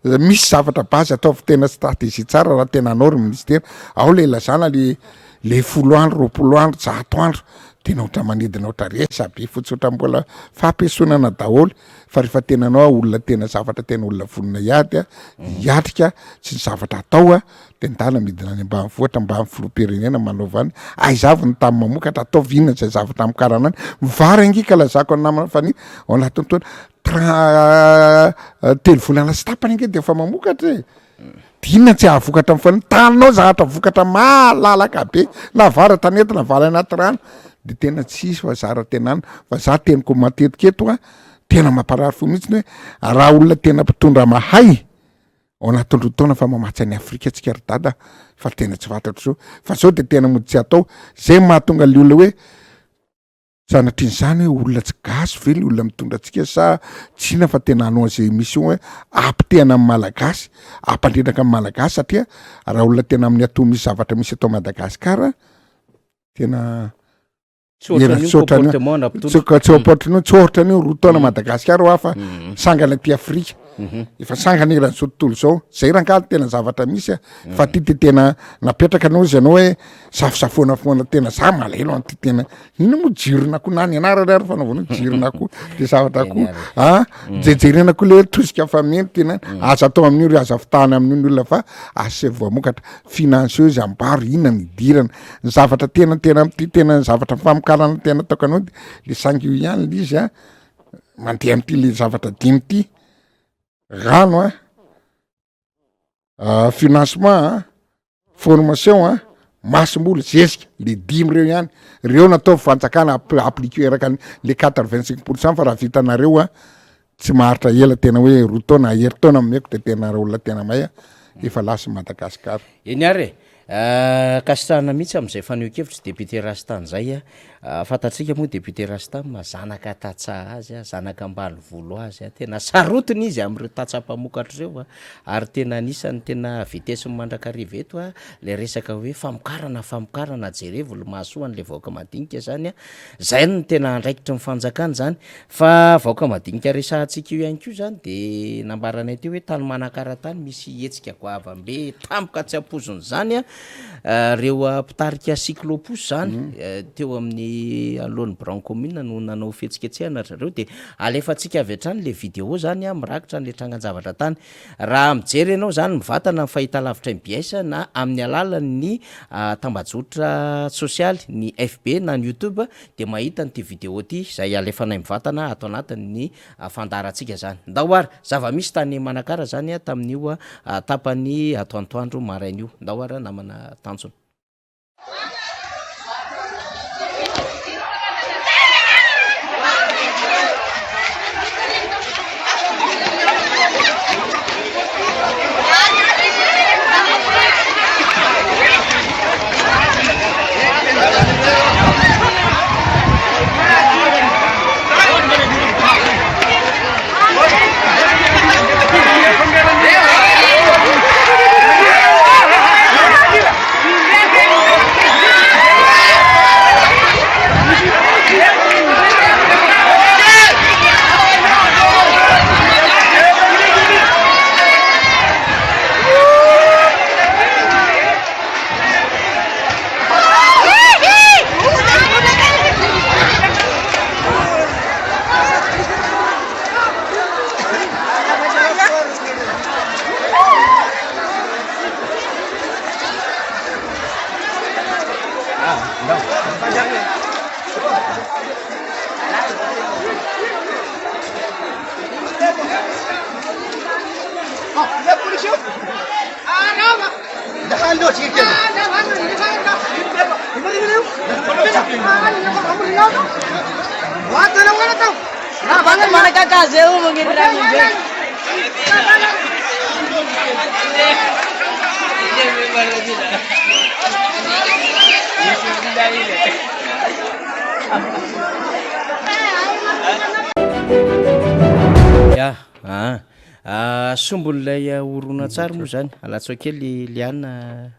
misy zavatra bazy ataovy tena stratégie tsara raha tena anao ry ministera ao le ilazana le 10 andro 20 andro 100 andro tena ohatra manidina ohatra resa be fotsy ohatra mbola fampiasonana daholo fa rehefa tena anao olona tena zavatra tena olona vonona iady hiatrika tsy ny zavatra atao de ndala midina any ambany vohatra mba amin'ny filoam-pirenena manaovany aizavy ny tamin'ny mamokatra ataovy inona zay zavatra amikaranany mivary angika lazako ny namana fany ao anatin'ny taona 3 volana sy tapany ange de efa mamokatra inona tsy ahavokatra amin'ny taninao zavatra vokatra malalaka be na vara tanetana vala anaty rano de tena tsisy fa zara tenany fa za teniko matetika tena mamparary fo mihitsy hoe raha olona tena mpitondra mahay ao anatin'ro taona fa mamatsy any Afrika tsika ry dada fa tena tsy fantatro zao fa zao de tena mody tsy atao zay mahatonga le olona hoe sanatrian'izany hoe olona tsy gasy ve le olona mitondra atsika sa tsina fa tena anao zay émission hoe ampitehana amin'ny malagasy ampandrinaka amin'ny malagasy satria raha olona tena amin'ny ato misy zavatra misy atao Madagasikara tena tsy ohatrany io roa taona Madagasikara ho afa sangana ty Afrika efa sangana irany zao tontolo zao zay raha tena zavatra misy fa ty tena napetraka anao izy anao hoe safosafoana foana tena za malahelo anty tena ino moa jirona ko nany anarany ary fanaovana jirona ko de zavatra ko jejerena ko le tosika fameny tena aza atao amin'io ry aza fitahana amin'io ny olona fa asa voamokatra financieuse ambaro inona ny idirana ny zavatra tena ty tena zavatra famokarana tena ataoko anao le sangio ihany le izy mandeha am'ty le zavatra dimy ty rano financement formation masomboly zezika le 5 reo ihany reo natao fanjakana appliqué araka le 85% fa raha vitanareo a tsy maharitra ela tena hoe roa taona hery taona meko de tena olona tena may a efa lasa Madagasikara. Eny ary kasitahana mihitsy am'izay faneho-kevitry député Rastan zay fantatsika moa député Rastan mazanaka tatsa azy zanaka ambany volo azy tena sarotiny izy am'ireo tatsapamokatra reo ary tena anisany tena vitesse mandrakariva eto le resaka hoe famokarana jerevolo mahasoany le vahoaka madinika zany zay no tena andraikitry ny fanjakana zany fa vahoaka madinika resahantsika io ihany koa zany de nambaranay teo hoe tany manakaratany misy hetsika goavambe tampoka tsy ampozony zany reo mpitarika cyclopus zany teo amin'ny alôny Bran commune no nanao fihetsiketsehana reo de alefatsika avy hatrany le vidéo zany mirakitra le trangan-javatra tany raha mijery ianao zany mivatana ny fahita lavitra MBS na amin'ny alalan'ny tambajotra sosialy ny FB na ny YouTube de mahita n'ity vidéo ty zay alefanay mivatana ato anatin'ny fandarantsika zany ndahoary zava-misy tany Manakara zany tamin'io tapany atoantoandro maraina io ndahoary namana tanjona. Sombolilay oronatsary moa zany alatso kely liana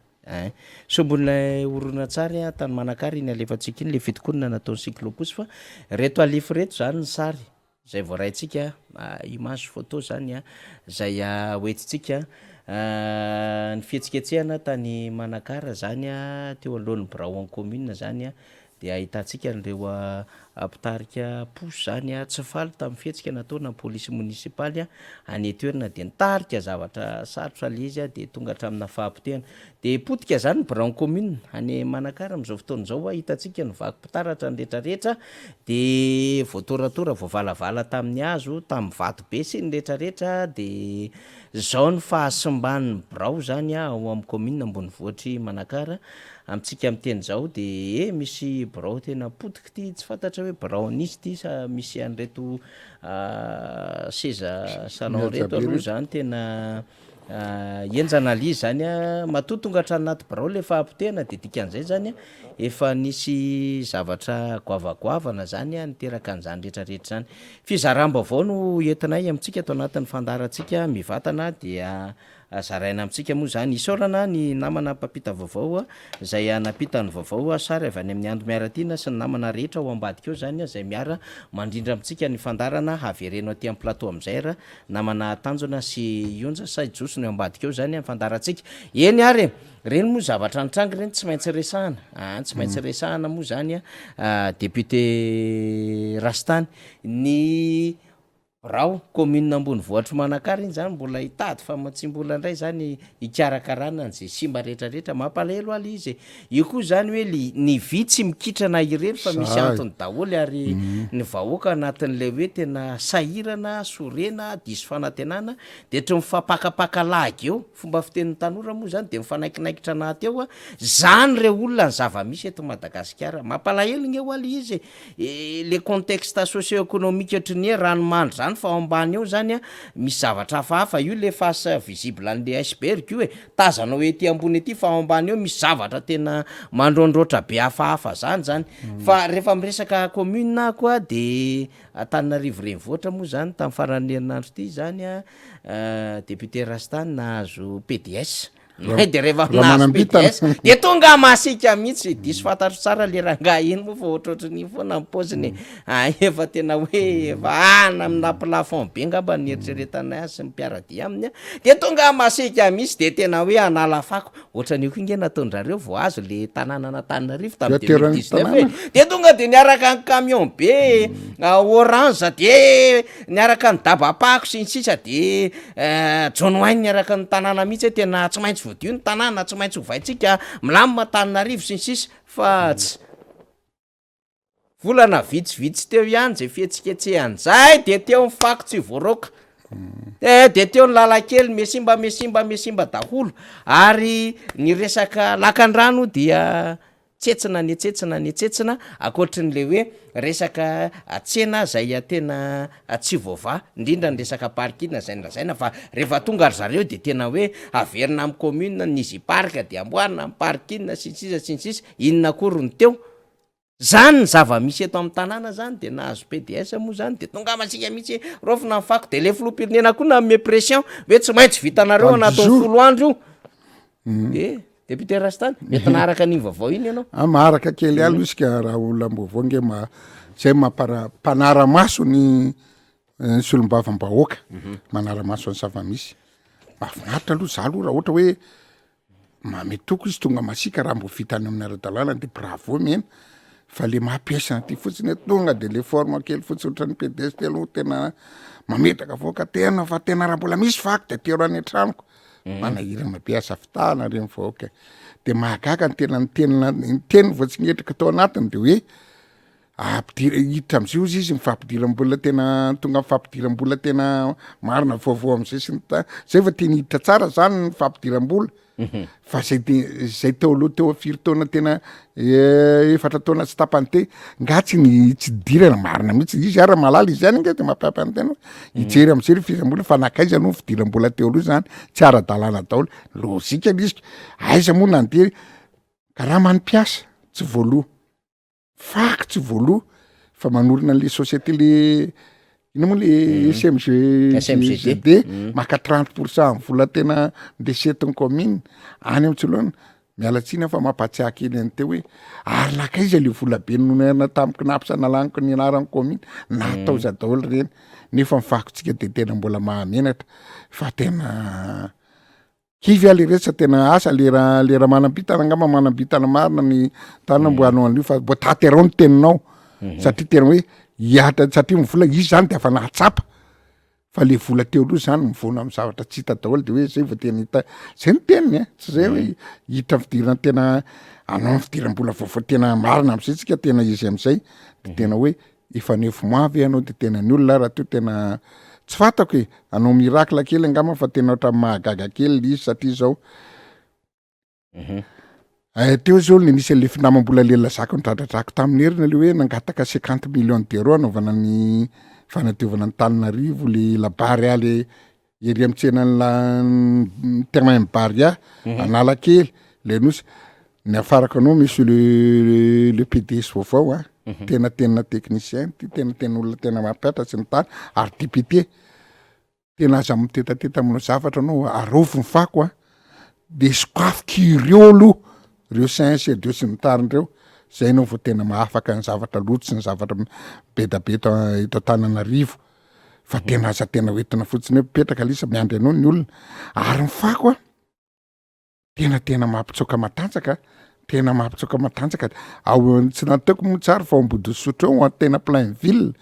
sombolilay oronatsary tany Manakara iny alefatsika iny le fitokonana nataony cyclopus fa reto alifo reto zany ny sary zay voaraintsika image photo zany zay hoentitsika ny fihetsiketsehana tany Manakara zany teo alohany Bran commune zany de ahitantsika an'ireo mpitarika posy zany tsy faly tamin'ny fihetsika nataona polisy munisipaly any toerana de nitarika zavatra sarotra le izy de tonga hatramina fahampitehana de potika zany Bran commune any Manakara am'izao fotoana zao hitantsika ny vaky mpitaratra ny rehetrarehetra de voatoratora voavalavala tamin'ny hazo tamin'ny vato be sy ny rehetrarehetra de zao ny fahasimban'ny Brao zany ao amin'ny commune ambony vohitry Manakara amitsika am'teny zao de misy Brao tena potiky ty tsy fantatra hoe Braonisy ty sa misy an'ireto seza salon reto aloha zany tena enjana li zany matotonga hatranaty Brao le fahampitehana de dikan'izay zany efa nisy zavatra goavagoavana zany niteraka an'izany rehetrarehetra zany fizarambavao no entinay amitsika ato anatin'ny fandarantsika mivatana dia zaraina amitsika moa zany isaorana ny namana mpampita vaovao zay napita ny vaovao sary avy any amin'ny andro miaratina sy ny namana rehetra ao ambadika eo zany zay miara mandrindra amitsika ny fandarana havereno aty amin'ny plateau am'izay namana tanjona sy Onja Saijosony eo ambadika eo zany fandarantsika eny ary reny moa zavatra nitrangy reny tsy maintsy resahana moa zany député Rastan ny rao commune ambony vohatra manakary iny zany mbola hitady fa matsimbola indray zany ikarakarana an'zay simba rehetrarehetra mampalahelo aly izy io koa zany hoe ny vitsy mikitrana irery fa misy antony daholy ary ny vahoaka anatin'lay hoe tena sahirana sorena diso fanantenana de tro mifampakapaka lagy eo fomba fitenin'ny tanora moa zany de mifanainkinaikitra anaty eo a zany re olona ny zava-misy eto Madagasikara mampalahelo gny eo aly izy le contexte socio-économique ohatrin'ny hoe ranomandry zany fa ao ambany eo zany a misy zavatra hafahafa io le face visible an'le iceberg io tazanao ety ambony ety fa ao ambany eo misy zavatra tena mandrondroatra be hafahafa zany fa rehefa miresaka commune koa de Antananarivo renivohitra moa zany tamin'ny faran'ny herinandro ty zany a député Rastane nahazo PDS de rehefa nahazo PDS de tonga masika mihitsy diso fantatro tsara le rangahy iny moa fa ohatrohatrany foana mipoziny efa tena hoe efa amina plafond be ngamba ny eritreretanay azy sy ny mpiaradia aminy de tonga masika mihitsy de tena hoe anala fako ohatran'io koa nge nataondrareo vo azo le tanàna Antananarivo tamin'ny 2019 de tonga de niaraka ny camion be orange de niaraka ny dabapako sy ny sisa de jonoainy niaraka ny tanàna mihitsy tena tsy maintsy voadio ny tanàna tsy maintsy hovaitsika milamina Antananarivo sy ny sisa fa tsy volana vitsivitsy teo ihany zay fihetsiketsehany zay de teo ny fako tsy voaroka de teo ny lalakely mesimba daholo ary ny resaka lakan-drano dia tsetsina akoatrin'le hoe resaka tsena zay tena tsy voava indrindra ny resaka parkina zay nrazaina fa rehefa tonga ry zareo de tena hoe averina amin'ny commune n'izy parka de amboarina amin'ny parkina sy ny sisa inona korony teo zany ny zava-misy eto amin'ny tanàna zany de nahazo PDS moa zany de tonga masika mihitsy rofina mifako de le filoham-pirenena koa na me pression hoe tsy maintsy vitanareo anatin'ny 10 andro io de député Rastane mety naharaka an'iny vaovao iny ianao maharaka kely alo isika raha olona mbovao nge zay mpanara-maso ny solombavam-bahoaka manara-maso ny zava-misy mahafinaritra aloha za aloha raha ohatra hoe mametoko izy tonga masika raha mbo vitany amin'ny ara-dalàna de bravo mena fa le mampiasana ty fotsiny tonga de le forme kely fotsiny ohatran'ny PDS telo tena mametraka voaka tena fa tena raha mbola misy vaky de tero any an-tranoko manahirana be asa fitahana reny voaka de mahagaga ny teny voatsingetraka tao anatiny de hoe hiditra am'zay ozy izy mifampidiram-bola tena tonga mifampidiram-bola tena marina vaovao am'zay sy zay fa teny hiditra tsara zany ny fampidiram-bola fa zay teo aloha teo afiry taona tena efatra taona tsy tapany te ngatsy ny tsy dirana marina mihitsy izy ara malala izy any nge de mampiampany tena hijery am'zay le fidiram-bola fa nakaiza no fidiram-bola teo aloha zany tsy ara-dalàna daholo lozika izy aiza moa nandeha karaha manimpiasa tsy voaloha faky tsy voaloha fa manorina le société le ina moa le SMGD maka 30% ny vola tena ndesetiny commune any am'tsoloana mialatsina fa mampatsiaka eny any teo hoe ary nakaiza le vola be nonana tamiko nampisanalagniko ny anaran'ny commune natao za daholo reny nefa mifakotsika de tena mbola mahamenatra fa tena kivy ale retsa tena asa lera manam-bitana angamba manam-bitana marina ny tanana mbo hanao an'io fa mbo taterao ny teninao satria tena hoe hiatra satria mivola izy zany de afa nahatsapa fa le vola teo aloha zany mivona amin'ny zavatra tsy hita daholo de hoe zay vao tena hita zay ny teniny tsy zay hoe hita fidirana tena anao ny fidiram-bola vaovao tena marina am'zay tsika tena izy am'zay de tena hoe efa nefo moavy ianao de tena ny olona raha teo tena tsy fantako hoe anao miracle kely angamba fa tena ohatra mahagaga kely izy satria zao teo zao le nisy le finamam-bola lela zako nidradradrako tamin'ny herina le hoe nangataka 50 millions d'euros anaovana ny fanadiovana ny Antananarivo le labary ale ery am'tsenany terrain Baria Analakely le nosy ny afarako anao misy le PDS vaovao tena technicien ty tena olona tena mampiatratsy ny tany ary député tena aza mitetateta aminao zavatra anao arofo ny fako de sokafiky ireo aloha reo science de sy ny tarindreo zay nao vao tena mahafaka ny zavatra loto sy ny zavatra bedabeta eto Antananarivo fa tena aza tena hoentina fotsiny hoe mipetraka lisa miandry anao ny olona ary ny fako tena mampitsoka matanjaka tena mampitsoka matanjaka tsy nataoko mo tsara fa ambody sotra eo tena Plainville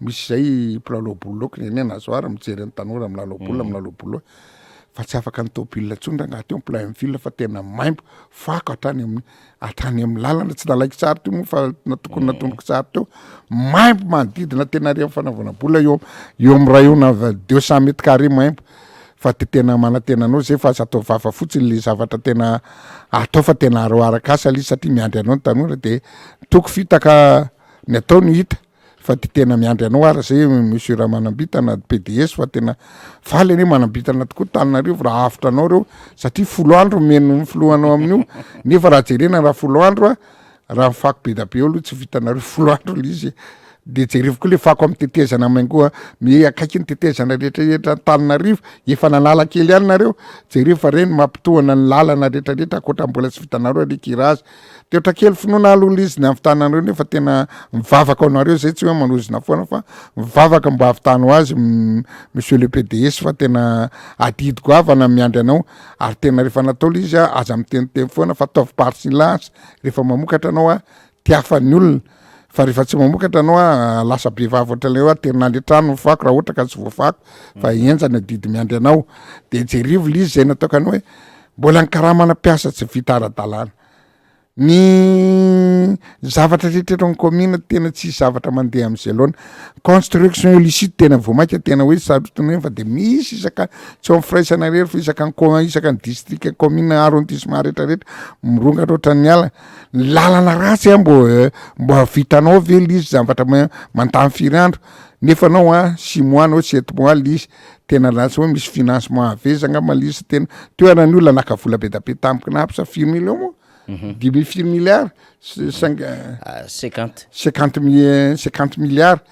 misy zay mpilalao boloky neny nazoara mijery ny tanora milalao bolo fa tsy afaka ny tômôbila tsondra agnaty eo Plainville fa tena maimbo fako hatrany amin'ny lalana tsy nalaiky tsara teo moa fa natokony natondroko tsara teo maimbo manodidina tena ary amin'ny fanaovana bola eo amin'ny rayona 200 mètres carrés maimbo fa tena manatena anao zay fa aza atao vava fotsiny le zavatra tena atao fa tena aroaraka asa izy satria miandry anao ny tanora de toko fitaka ny atao ny hita fa tena miandry anao ara zay monsieur raha manambitana PDS fa tena faly ane manambitana tokoa Tananarivo raha afitra anao reo satria 10 andro meno filohanao amin'io nefa raha jerena raha 10 andro raha fako be da be eo aloha tsy vitanareo 10 andro izy de jerevy koa le fako amin'ny tetezana maingoa akaiky ny tetezana rehetrarehetra Tananarivo efa nanala kely ihany nareo jerevy fa reny mampitohana ny lalana rehetrarehetra akoatra mbola tsy vitanareo rekirazy teotra kely finoana aloha izy ny avitanareo nefa tena mivavaka anareo zay tsy hoe manozina foana fa mivavaka mba avitano azy monsieur le PDS fa tena adidiko avana miandry anao ary tena rehefa natao le izy aza miteniteny foana fa ataovy party silence rehefa mamokatra anao tiafany olona fa rehefa tsy mamokatra anao lasa be vavatra le terinandry trano fako raha ohatra ka tsy voafako fa enjany adidy miandry anao de jerivo le izy zay nataoko anao hoe mbola ny karamana piasa tsy vita ara-dalàna ny zavatra rehetra ny commune tena tsy zavatra mandeha am'zay loana construction illicite tena voamaika tena hoe sarotiny fa de misy isaka tsy firaisana rery fa isaka ny district commune arrondissement rehetrarehetra mirongatra oatra ny ala lalana ratsy mbo vitanao ve le izy zavatra mandamy firy andro nefa anao 6 mois anao 7 mois le izy tena ratsy hoe misy financement avezanga malisy tena toerany olona naka vola be da be tampoka nampy sa 4 millions moa 10 milliards 50 milliards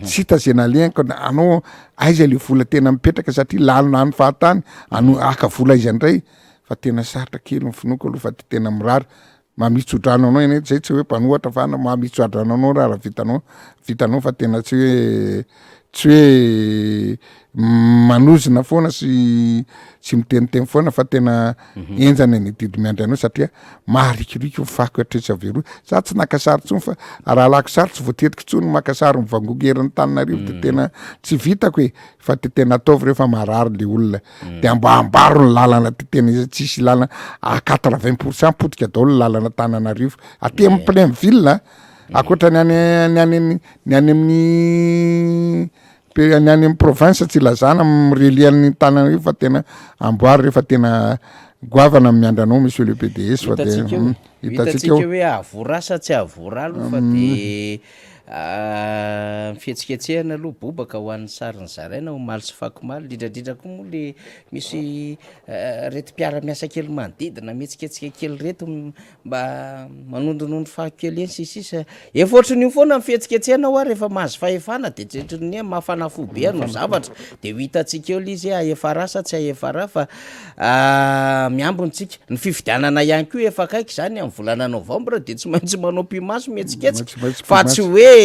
tsy hita zay naleako anao aiza le vola tena mipetraka satria lalina any fahatany aka vola izy andray fa tena sarotra kely mifinoko aloha fa tena mirary mamitsodrano anao eny zay tsy hoe mpanohatra fa mamitsodrano anao raha vitanao fa tena tsy hoe manozina foana sy miteniteny foana fa tena enjany ny didy miandry anao satria maharikiriky mifako atretsy averoa za tsy nakasary tsony fa raha lako sary tsy voatetika tsony makasary mivangogerany Tananarivo de tena tsy vitako fa tena ataovy rehefa marary le olona de ambaro ny lalana tena izy tsisy lalana 80% potika daholo lalana Tananarivo aty amin'ny Plainville akoatra ny any amin'ny province tsy lazana mirelian'ny Tananarivo fa tena amboary rehefa tena goavana miandry anao monsieur le PDS fa de hitatsika hoe avorasa tsy avoralo fa de fihetsiketsehana aloha bobaka ho an'ny sariny zaraina ho maly sy fakomaly indrindrandrindra koa moa le misy reto mpiara-miasa kely manodidina mihetsiketsika kely reto mba manondonondo fakokely eny sisisa efa ohatran'io foana fihetsiketsehana ho rehefa mahazo fahefana de tsetrin'ny mafana fo be no zavatra de ho hitatsika eo le izy ahefa rasa tsy ahefa raha fa miambontsika ny fividianana ihany koa efa akaiky zany amin'ny volana novembre de tsy maintsy manao pimaso mihetsiketsika fa tsy hoe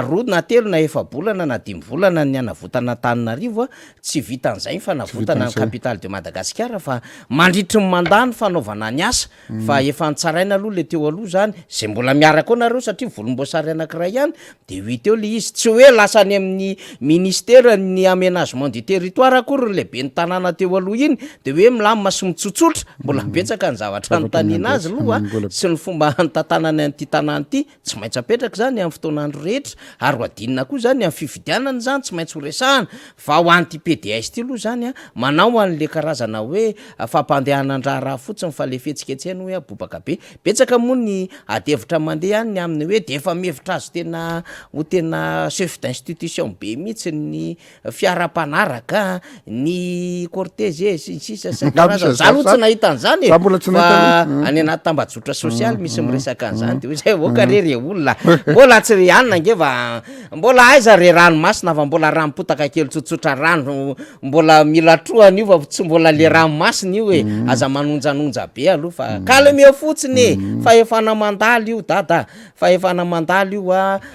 roa na telo na efa bolana na 5 volana ny anavotana Tananarivo tsy vitan'izay fa navotana ny capitale de Madagascar fa mandritry ny mandany fanaovana ny asa fa efa nitsaraina aloha le teo aloha zany zay mbola miaraka ao nareo satria volomboasary anankiray ihany de ho teo le izy tsy hoe lasa any amin'ny ministère ny aménagement du territoire akory lehibe ny tanàna teo aloha iny de hoe milamina sy mitsotsotra mbola betsaka ny zavatra notaniana azy aloha sy ny fomba nitantanany an'ity tanàna ity tsy maintsy apetraka zany amin'ny fotoanandro rehetra ary adinina koa zany amin'ny fividianana zany tsy maintsy ho resahana fa ho an'ity PDS ty aloha zany manao an'le karazana hoe fampandehanan-draha raha fotsiny fa le fihetsiketsehana hoe abobaka be betsaka moa ny adevitra mandeha any amin'ny hoe de efa mihevitra azy tena ho tena chef d'institution be mihitsy ny fiara-panaraka ny cortège sisa za aloha tsy nahita an'izany fa any anaty tambajotra sosialy misy miresaka an'izany de hoe zay voaka rery olona mbola tsy ry anina ngeva mbola aiza re ranomasina fa mbola ranom-potaka kely tsotsotra rano mbola mila troany io fa tsy mbola le ranomasina io aza manonjanonja be aloha fa kalme fotsiny fa efa namandaly io dada fa efa namandaly io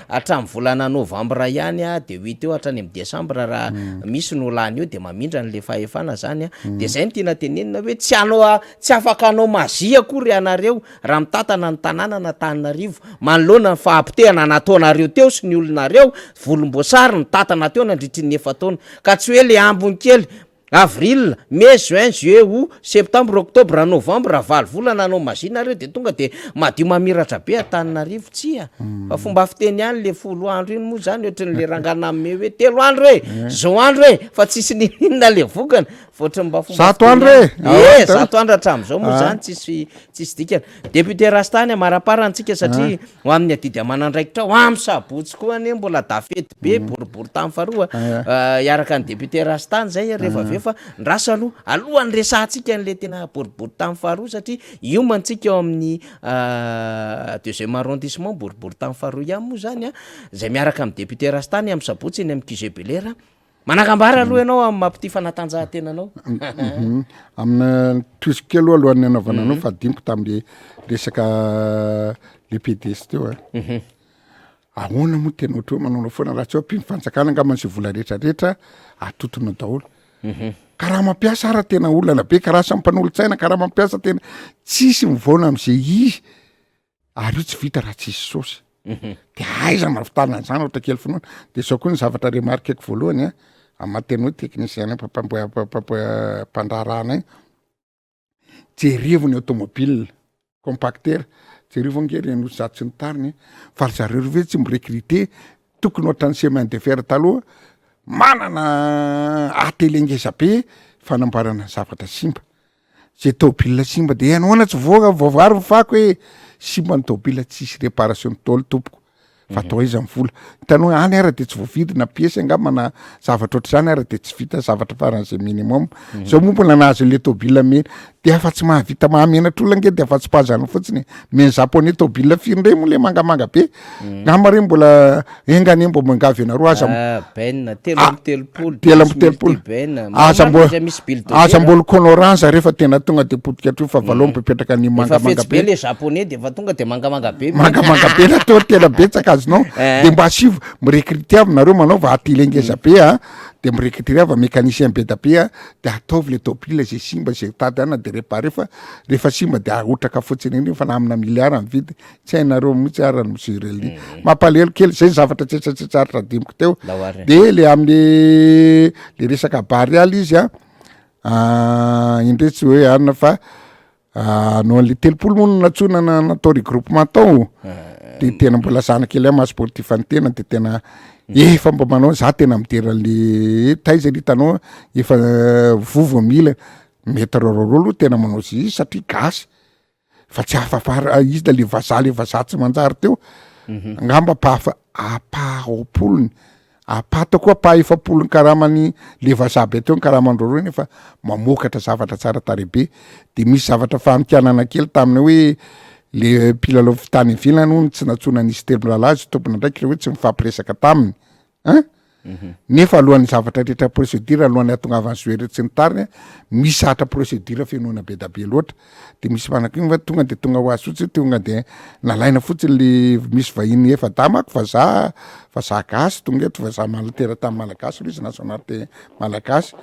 hatramin'ny volana novambra ihany de 8 eo hatrany amin'ny desambra raha misy no lany io de mamindra n'le fahefana zany de zay ny tiana tenenina hoe tsy afaka anao mazia akory anareo raha mitatana ny tanàna na Tananarivo manoloana fa apitehana nataonareo teo sy ny olonareo volomboasary ny tatana teo nandritry ny 9 taona ka tsy hoe le ambony kely avril, mai, juin, juillet, août, septembre, octobre, novembre, valo volana anao mazinareo de tonga de madio mamiratra be Antananarivo tsia fa fomba fiteny ihany le 10 andro iny moa zany ohatran'le rangana ame hoe 3 andro zao andro fa tsisy ninona le vokana fotrany mba fomba 7 andro 7 andro hatramin'izao moa zany tsisy dikana député Rastany amaraparantsika satria ho amin'ny adidy amanandraikitra ho amin'ny sabotsy koa ane mbola dafety be boribory tamy faharoa iaraka ny député Rastany zay rehefa fa ndrasa alohan'ny resahantsika n'le tena boribory tamy faharoa satria io mantsika eo amin'ny 2e arrondissement boribory tamy faharoa ihany moa zany zay miaraka amin'ny député Rastany amin'ny sabotsy eny amin'ny QG Belera manakambara aloha ianao amin'ny mampity fanatanjahantenanao amina tosika aloha alohan'ny anaovana anao fa diniko tamin'le resaka le PDS teo ahoana moa tena ohatry hoe manao foana raha tsy hoe mpimifanjakana nga man'izay vola rehetrarehetra atotona daholo karaha mampiasa ara tena olana be karaha samy mpanolotsaina karaha mampiasa tena tsisy mivaona am'izay izy ary io tsy vita raha tsisy saosy de aiza mavitana an'izany ohatra kely finoana de zao koa ny zavatra remarkeko voalohany amateny hoe technicien mpandrarana iny jerevony automobile compacteur jerevony ngereny zato sy ny tariny fa ry zareo ve tsy mirekrite tokony ohatrany chemin de fer taloha manana atelengeza be fanambarana zavatra simba zay tôbila simba de anoana tsy voavary mifako hoe simba ny tôbila tsisy réparation tôly tompoko fa atao izy amin'ny vola hitanao any ara de tsy voavidy na piesy angambana zavatra ohatr'izany ara de tsy vita zavatra faran'izay minimum zao moa mbola nahazo le tôbila mena de afa tsy mahavita mahamenatra olona nge de afa tsy pazana fotsiny men japonais tôbila firy ndray moa le mangamanga be ngamba reny mbola engany mbo mangavy anareo aza aza mbola coloranza rehefa tena tonga de potika atrio fa valo mipetraka ny mangamanga be le japonais de fa tonga de mangamanga be mangamanga be natao tena betsaka azonao de mba asivo mirekrite avy nareo manaova atilengeza be de mirekrite avy mécanicien be da be de ataovy le tôbila zay simba zay tady ana de réparé fa rehefa simba de aotraka fotsiny iny fa na amina miliara mividy tsy hainareo mihitsy ara ny mesurely mampalelo kely zay zavatra tsetsatsetsarotra dimiko teo de le am'le le resaka barialy izy indray tsy hoe anina fa no le 3 moa natsonana natao regroupement tao de tena mbola zanakely maha sportif any tena de tena efa mba manao za tena midera le taiza hitanao efa vovo mila mety rorolo tena manao zy satria gasy fa tsy afafara izy da le vazaha tsy manjary teo ngamba aparopolony apata koa efapolony karamany le vazaha be teo ny karamandroro iny fa mamokatra zavatra tsara tarebe de misy zavatra fahamikianana kely taminy hoe le mpilalao fitany ivilany hono tsy natsona nisy telolalazy tompona ndraiky hoe tsy mifampiresaka taminy nefa alohan'ny zavatra rehetra procédure alohan'ny atongavany zoere tsy ny tariny misy atra procédure fenoana be da be loatra de misy manakiny fa tonga de tonga ho azy fotsiny tonga de nalaina fotsiny le misy vahiny efa damako vazaha gasy tonga eto vazaha malatera tamin'ny malagasy izy nationalité malagasy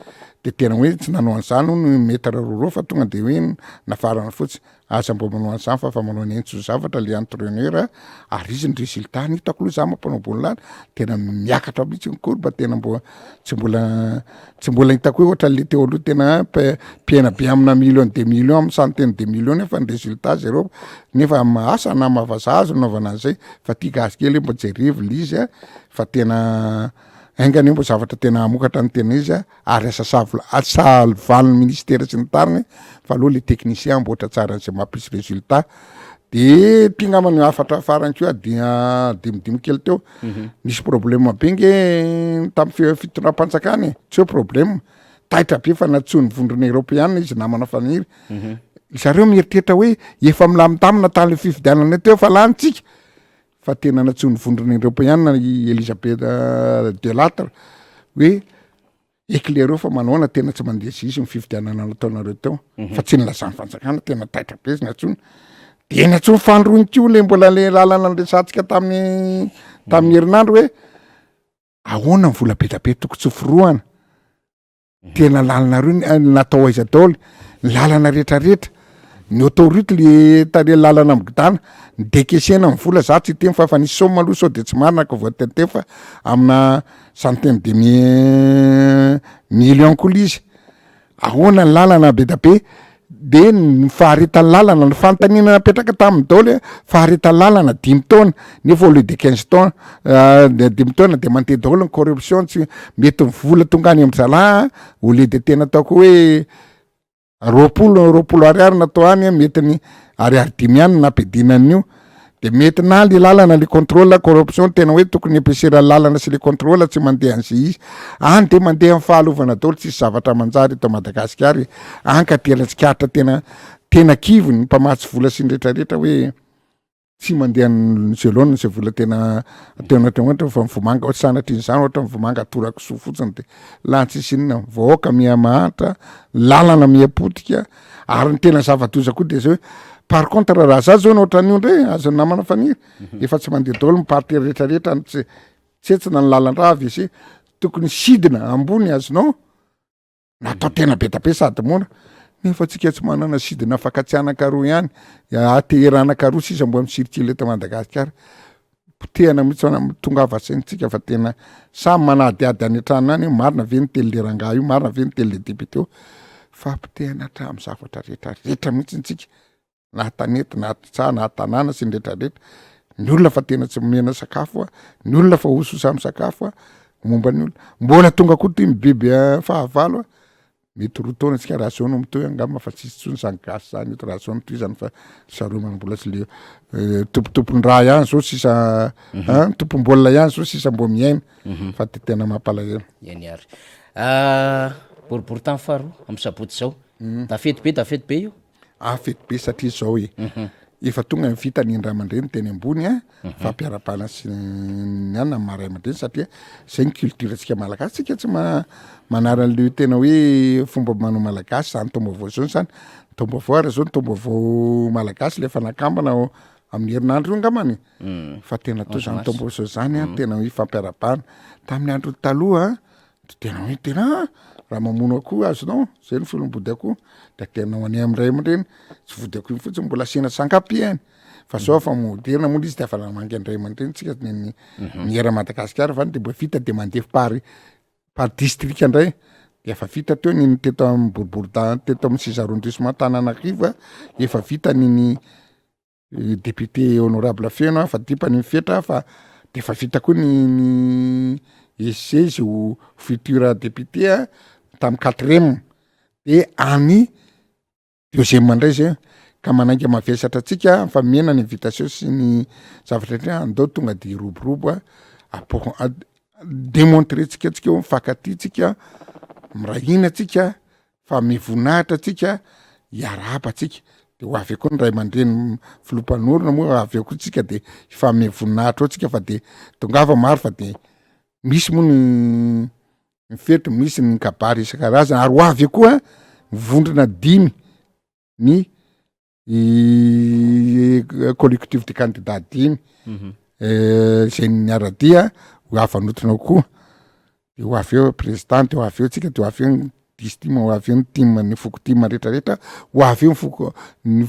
de tena hoe tsy nanao an'izany no metatra roro fa tonga de hoe nafarana fotsiny aza mbo manao an'izany fa manao ny entso zavatra le entraîneur ary izy ny résultat hitako aloha za mampanao bolina tena miakatra mihitsy ny korba tena tsy mbola hitako hoe ohatra le teo aloha tena piaina be amina million 2 millions amin'ny centaine de millions nefa ny résultat zero nefa asa na mavaza azo naovana an'izay fa tia gasy kely mbo jerevy le izy fa tena aingany mbo zavatra tena amokatra ny tena izy ary asavaliny ministère sy ny tariny fa aloha le technicien mbo ohatra tsara n'izay mampisy résultat de mpingamany afatra farany keo dimidimy kely teo misy problème be nge tamin'ny fitondram-panjakany tsy hoe problème taitra be fa natsony vondrona européenne izy namana faniry zareo mieritreritra hoe efa milamitamina tany le fifidianana teo fa lanitsika fa tena natsony vondrona européenne Elisabeth de Lattre hoe éclaireo fa manaona tena tsy mandeha izy mifividianana nataonareo teo fa tsy nilazany fanjakana tena taitra be izy natsony de natsony fandroiny ko le mbola le lalana resantsika tamin'ny herinandro hoe ahoana vola betabe toko tsy foroana tena lalana reo natao aiza daoly lalana rehetrarehetra ny autorité le tare lalana amigidana dekesena mivola za tsy teny fa nisy somme aloha sao de tsy marina ka voatete fa amina centaine de million koa izy ahoana ny lalana be da be de ny faharetany lalana ny fanontaniana napetraka tamin'ny daoly faharetany lalana 10 taona nefa au lieu de 15 taona de 10 taona de mandeha daoly ny corruption tsy mety mivola tonga any am'zalaha au lieu de tena ataoko hoe roapolo ariary natao any mety ny ariary 10 ihany nampidinan'io de mety na le lalana le contrôle corruption tena hoe tokony ampiasera lalana sy le contrôle tsy mandeha an'zay izy any de mandeha amin'ny fahalovana daoly tsisy zavatra manjary eto Madagasikara any ka telatsikaritra tena kivony mpamatsy vola sy nrehetrarehetra hoe tsy mandeha selon se vola tena ohatra fa mivomanga ohatra sanatr'izany ohatra mivomanga atorako so fotsiny de lantsisy inona vaoaka mihamahatra lalana miapotika ary ny tena zava-doza koa de zao hoe par contre raha za zao ohatran'io ndray azo namana faniry efa tsy mandeha daoly miparty rehetrarehetra tsetsina ny lalan-draha avy isy tokony sidina ambony azonao natao tena be da be sady mora nefa tsika tsy manana sidina fakatsianakaroa ihany ateheranakaroa sisa mbo misirikily eto Madagasikara potehana mihitsy tonga avasaintsika fa tena samy manadiady any an-trano any marina ve ny tely le rangahy io marina ve ny tely le député fa potehana hatramin'ny zavatra rehetrarehetra mihitsy tsika na tanety na tsa na tanàna sy nrehetrarehetra ny olona fa tena tsy mena sakafo ny olona fa ososa amin'ny sakafo momba ny olona mbola tonga koa ty mibiby fahavalo mety roa taona tsika raha zao no mitoy angamba fa tsisy tsony zany gasy zany eto raha zao no toy zany fa sareo manambola sy le tompotompony raha ihany zao sisa tompom-bolona ihany zao sisa mbo miaina fa ty tena mampalahelo iany ary boribory tany faharoa amin'ny sabotsy zao tafety be io fety be satria zao efa tonga mivita ny indray aman-dreny teny ambony fampiarapana sy ny anina maray aman-dreny satria zay ny culture tsika malagasy tsika tsy manara-le tena hoe fomba manao malagasy zany tombavao zao zany tombavao ary zao ny tombavao malagasy le fanakambana amin'ny herinandro io ngamany fa tena to zany tombavao zany tena hoe fampiarapana tamin'ny andro taloha tena hoe tena raha mamono akoho azonao zay ny filombody akoho da tena any amin'ray aman-dreny tsy vody akoho fotsiny mbola asiana sankapi any fa sao fa moderna moa izy de afa mangy andray aman-dreny tsika ny era Madagasikara vany de mbo vita de mandeha par district andray de efa vita teo ny teto amin'ny boribory teto amin'ny 6 arrondissement Tananarivo efa vita ny député honorable Feno fa dipany mifetra fa de efa vita koa ny siège au futur député tamin'ny 4e de any 2e mandray zay ka manaiky mavesatra tsika fa mena ny invitation sy ny zavatra andao tonga de roborobo démontrer tsika mifankaty tsika mirahina tsika fa mivonahitra tsika iaraba tsika de ho avy koa ny ray aman-dreny filompanorona moa avy koa tsika de fa mivonahitra ao tsika fa de tongava maro fa de misy moa ny fety misy ny kabary isan-karazany ary ho avy koa vondrona 10 ny collectif de candidat 10 zay ny aradia ho avanotronao koa de ho avy eo présidente ho avy eo tsika de ho avy eo ny distima ho avy eo ny team ny foko team rehetrarehetra ho avy eo foko ny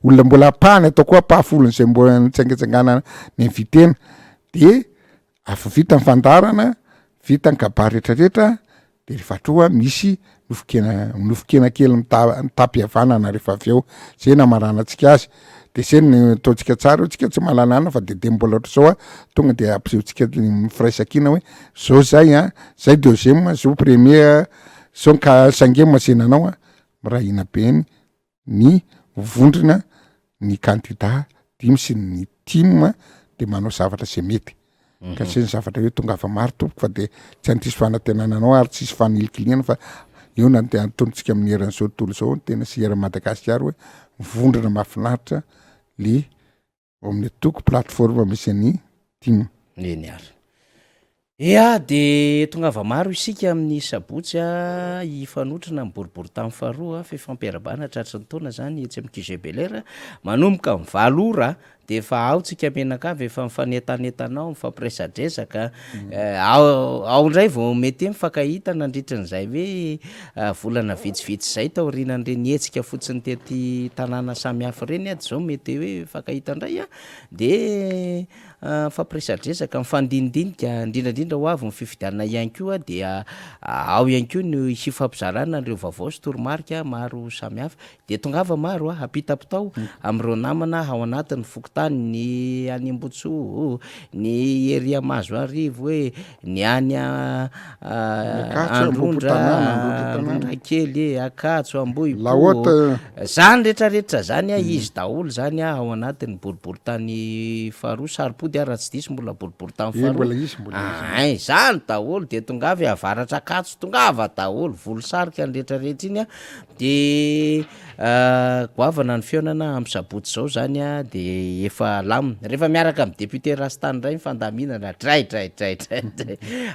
olona mbola apahany atao koa apahafolony zay mbola nitsangatsangana ny invitena de afa vita ny fandarana vita ny kabary rehetrarehetra de rehefa troa misy nofokena kely mitapy havanana rehefa avy eo zay namarana tsika azy de zay ny ataotsika tsara tsika tsy mahalanana fa de mbola ohatra zao tonga de ampisehotsika mifiraisakina hoe zao zay deuxième zao premier zao ka cinquième senanao mirahina be ny vondrona ny candidat 10 sy ny team de manao zavatra zay mety ka sy ny zavatra hoe tonga afa maro tompoko fa de tsy antisy fanantenananao ary tsisy fanilikiliana fa eo na antontsika amin'ny heran'izao tontolo zao tena sy era Madagasikara hoe vondrona mahafinaritra le amin'ny toko plateforme misy any timo eny ary ia de tonga ava maro isika amin'ny sabotsy a ifanotrana miboribory tamin'ny faharoa fifampiarabana tratra ny taona zany etsy amin'ny QG-Belair manomboka amin'ny 7 ora de efa aotsika menakavy efa mifanetanentanao mifampiresadresaka ao ndray vao mety mifankahita nandritran'izay hoe volana vitsivitsy zay taorinan'ireny hetsika fotsiny tety tanàna samihafa reny ady zao mety hoe mifankahita ndray a de fampiresadresaka mifandinidinika indrindrandrindra ho avy ny fifidianana ihany koa dia ao ihany koa ny hifampizarana ireo vaovao sy toromarika maro samihafa de tongava maro apitapitao am'ireo namana ao anatin'ny fokotany ny any Ambotsoa ny eria mazo arivo hoe ny any Androndra kely Akatso Ambohipo zany rehetrarehetra zany izy daholo zany ao anatin'ny boribory tany faharoa saripody raha tsy diso mbola boribory tany faharoa zany daholo de tongavy avaratra Akatso tongava daholo volosarika ny rehetrarehetra iny de goavana ny fiaonana amin'ny sabotsy zao zany de efa lamina rehefa miaraka amin'ny député Rastany ray mifandaminana dray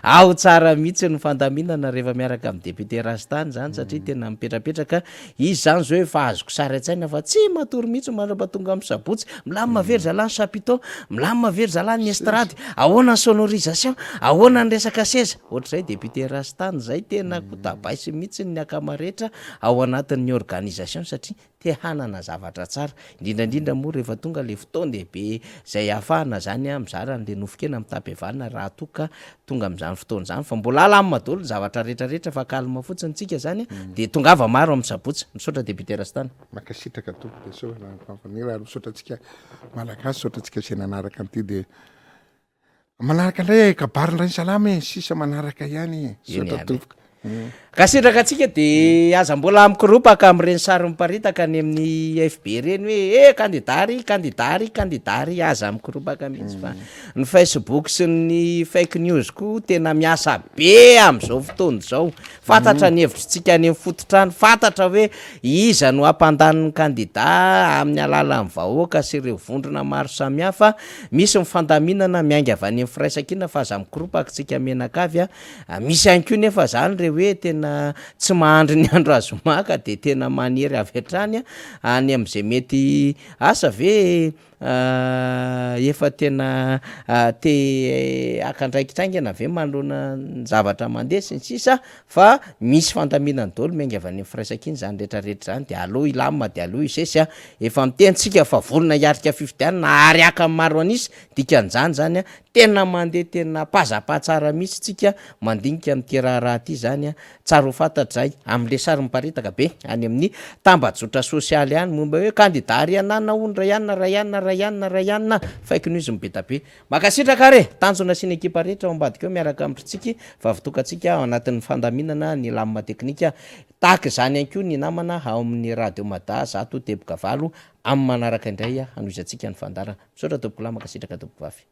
ao tsara mihitsy ny fandaminana rehefa miaraka amin'ny député Rastany zany satria tena mipetrapetraka izy zany zao efa azoko sary an-tsaina fa tsy matory mihitsy mandrapatonga amin'ny sabotsy milamina very zalany chapiteau milamina very zalany estrady ahoana ny sonorisation ahoana ny resaka seza ohatr'izay député Rastany zay tena kotabaisy mihitsy ny akamarehetra ao anatin'ny organisation satria te hanana zavatra tsara indrindrandrindra moa rehefa tonga le fotoana lehibe zay ahafahana zany mizara n'le nofokena mitapevana raha toka tonga am'izany fotoana zany fa mbola alamina daholo ny zavatra rehetrarehetra fa kalma fotsiny tsika zany de tongava maro amin'ny sabotsy misaotra député Rastany makasitraka tompo de so raha misaotratsika malagasy saotratsika sy nanaraka an'ity de manaraka indray kabarindray salama sisa manaraka ihany saotra tompoka kasitraka atsika de aza mbola mikiropaka am'ireny sary miparitaka any amin'ny FB reny hoe kandidary aza mikiropaka mihitsy fa ny Facebook sy ny fake news ko tena miasa be am'izao fotoana zao fantatra ny hevitritsika any amin'ny fototrano fantatra hoe iza no ampandaniny kandida amin'ny alalan'ny vahoaka sy ireo vondrona maro samihafa misy mifandaminana miainga avy any amin'ny firaisankina fa aza mikiropaka tsika menakavy misy ihany koa nefa zany re hoe tena tsy mahandry ny andro azomaka de tena maniry avy hatrany any am'izay mety asa ve efa tena te akandraikitraingana ve manoloana ny zavatra mandeha sy ny sisa fa misy fandaminany daholo miainga avy any amin'ny firaisankiny zany rehetrarehetra zany de aloha ilamina de aloha isesy efa mitentsika fa volona hiarika fifidianana ary aka maro anisy dikan'izany zany tena mandeha tena pazapatsara mihitsy tsika mandinika amin'ity raha ty zany tsara ho fantatray am'le sary miparitaka be any amin'ny tambajotra sosialy ihany momba hoe kandidary anana ondra ianina fake news mibeta be makasitraka re tanjona sy ny ekipa rehetra ao ambadika eo miaraka amintsika fa vitokatsika ao anatin'ny fandaminana ny lamina teknika tahaka zany ihany koa ny namana ao amin'ny radio Mada zato teboka valo amin'ny manaraka indray hanoizatsika ny fandarana misaotra toboko lahy makasitraka toboko vavy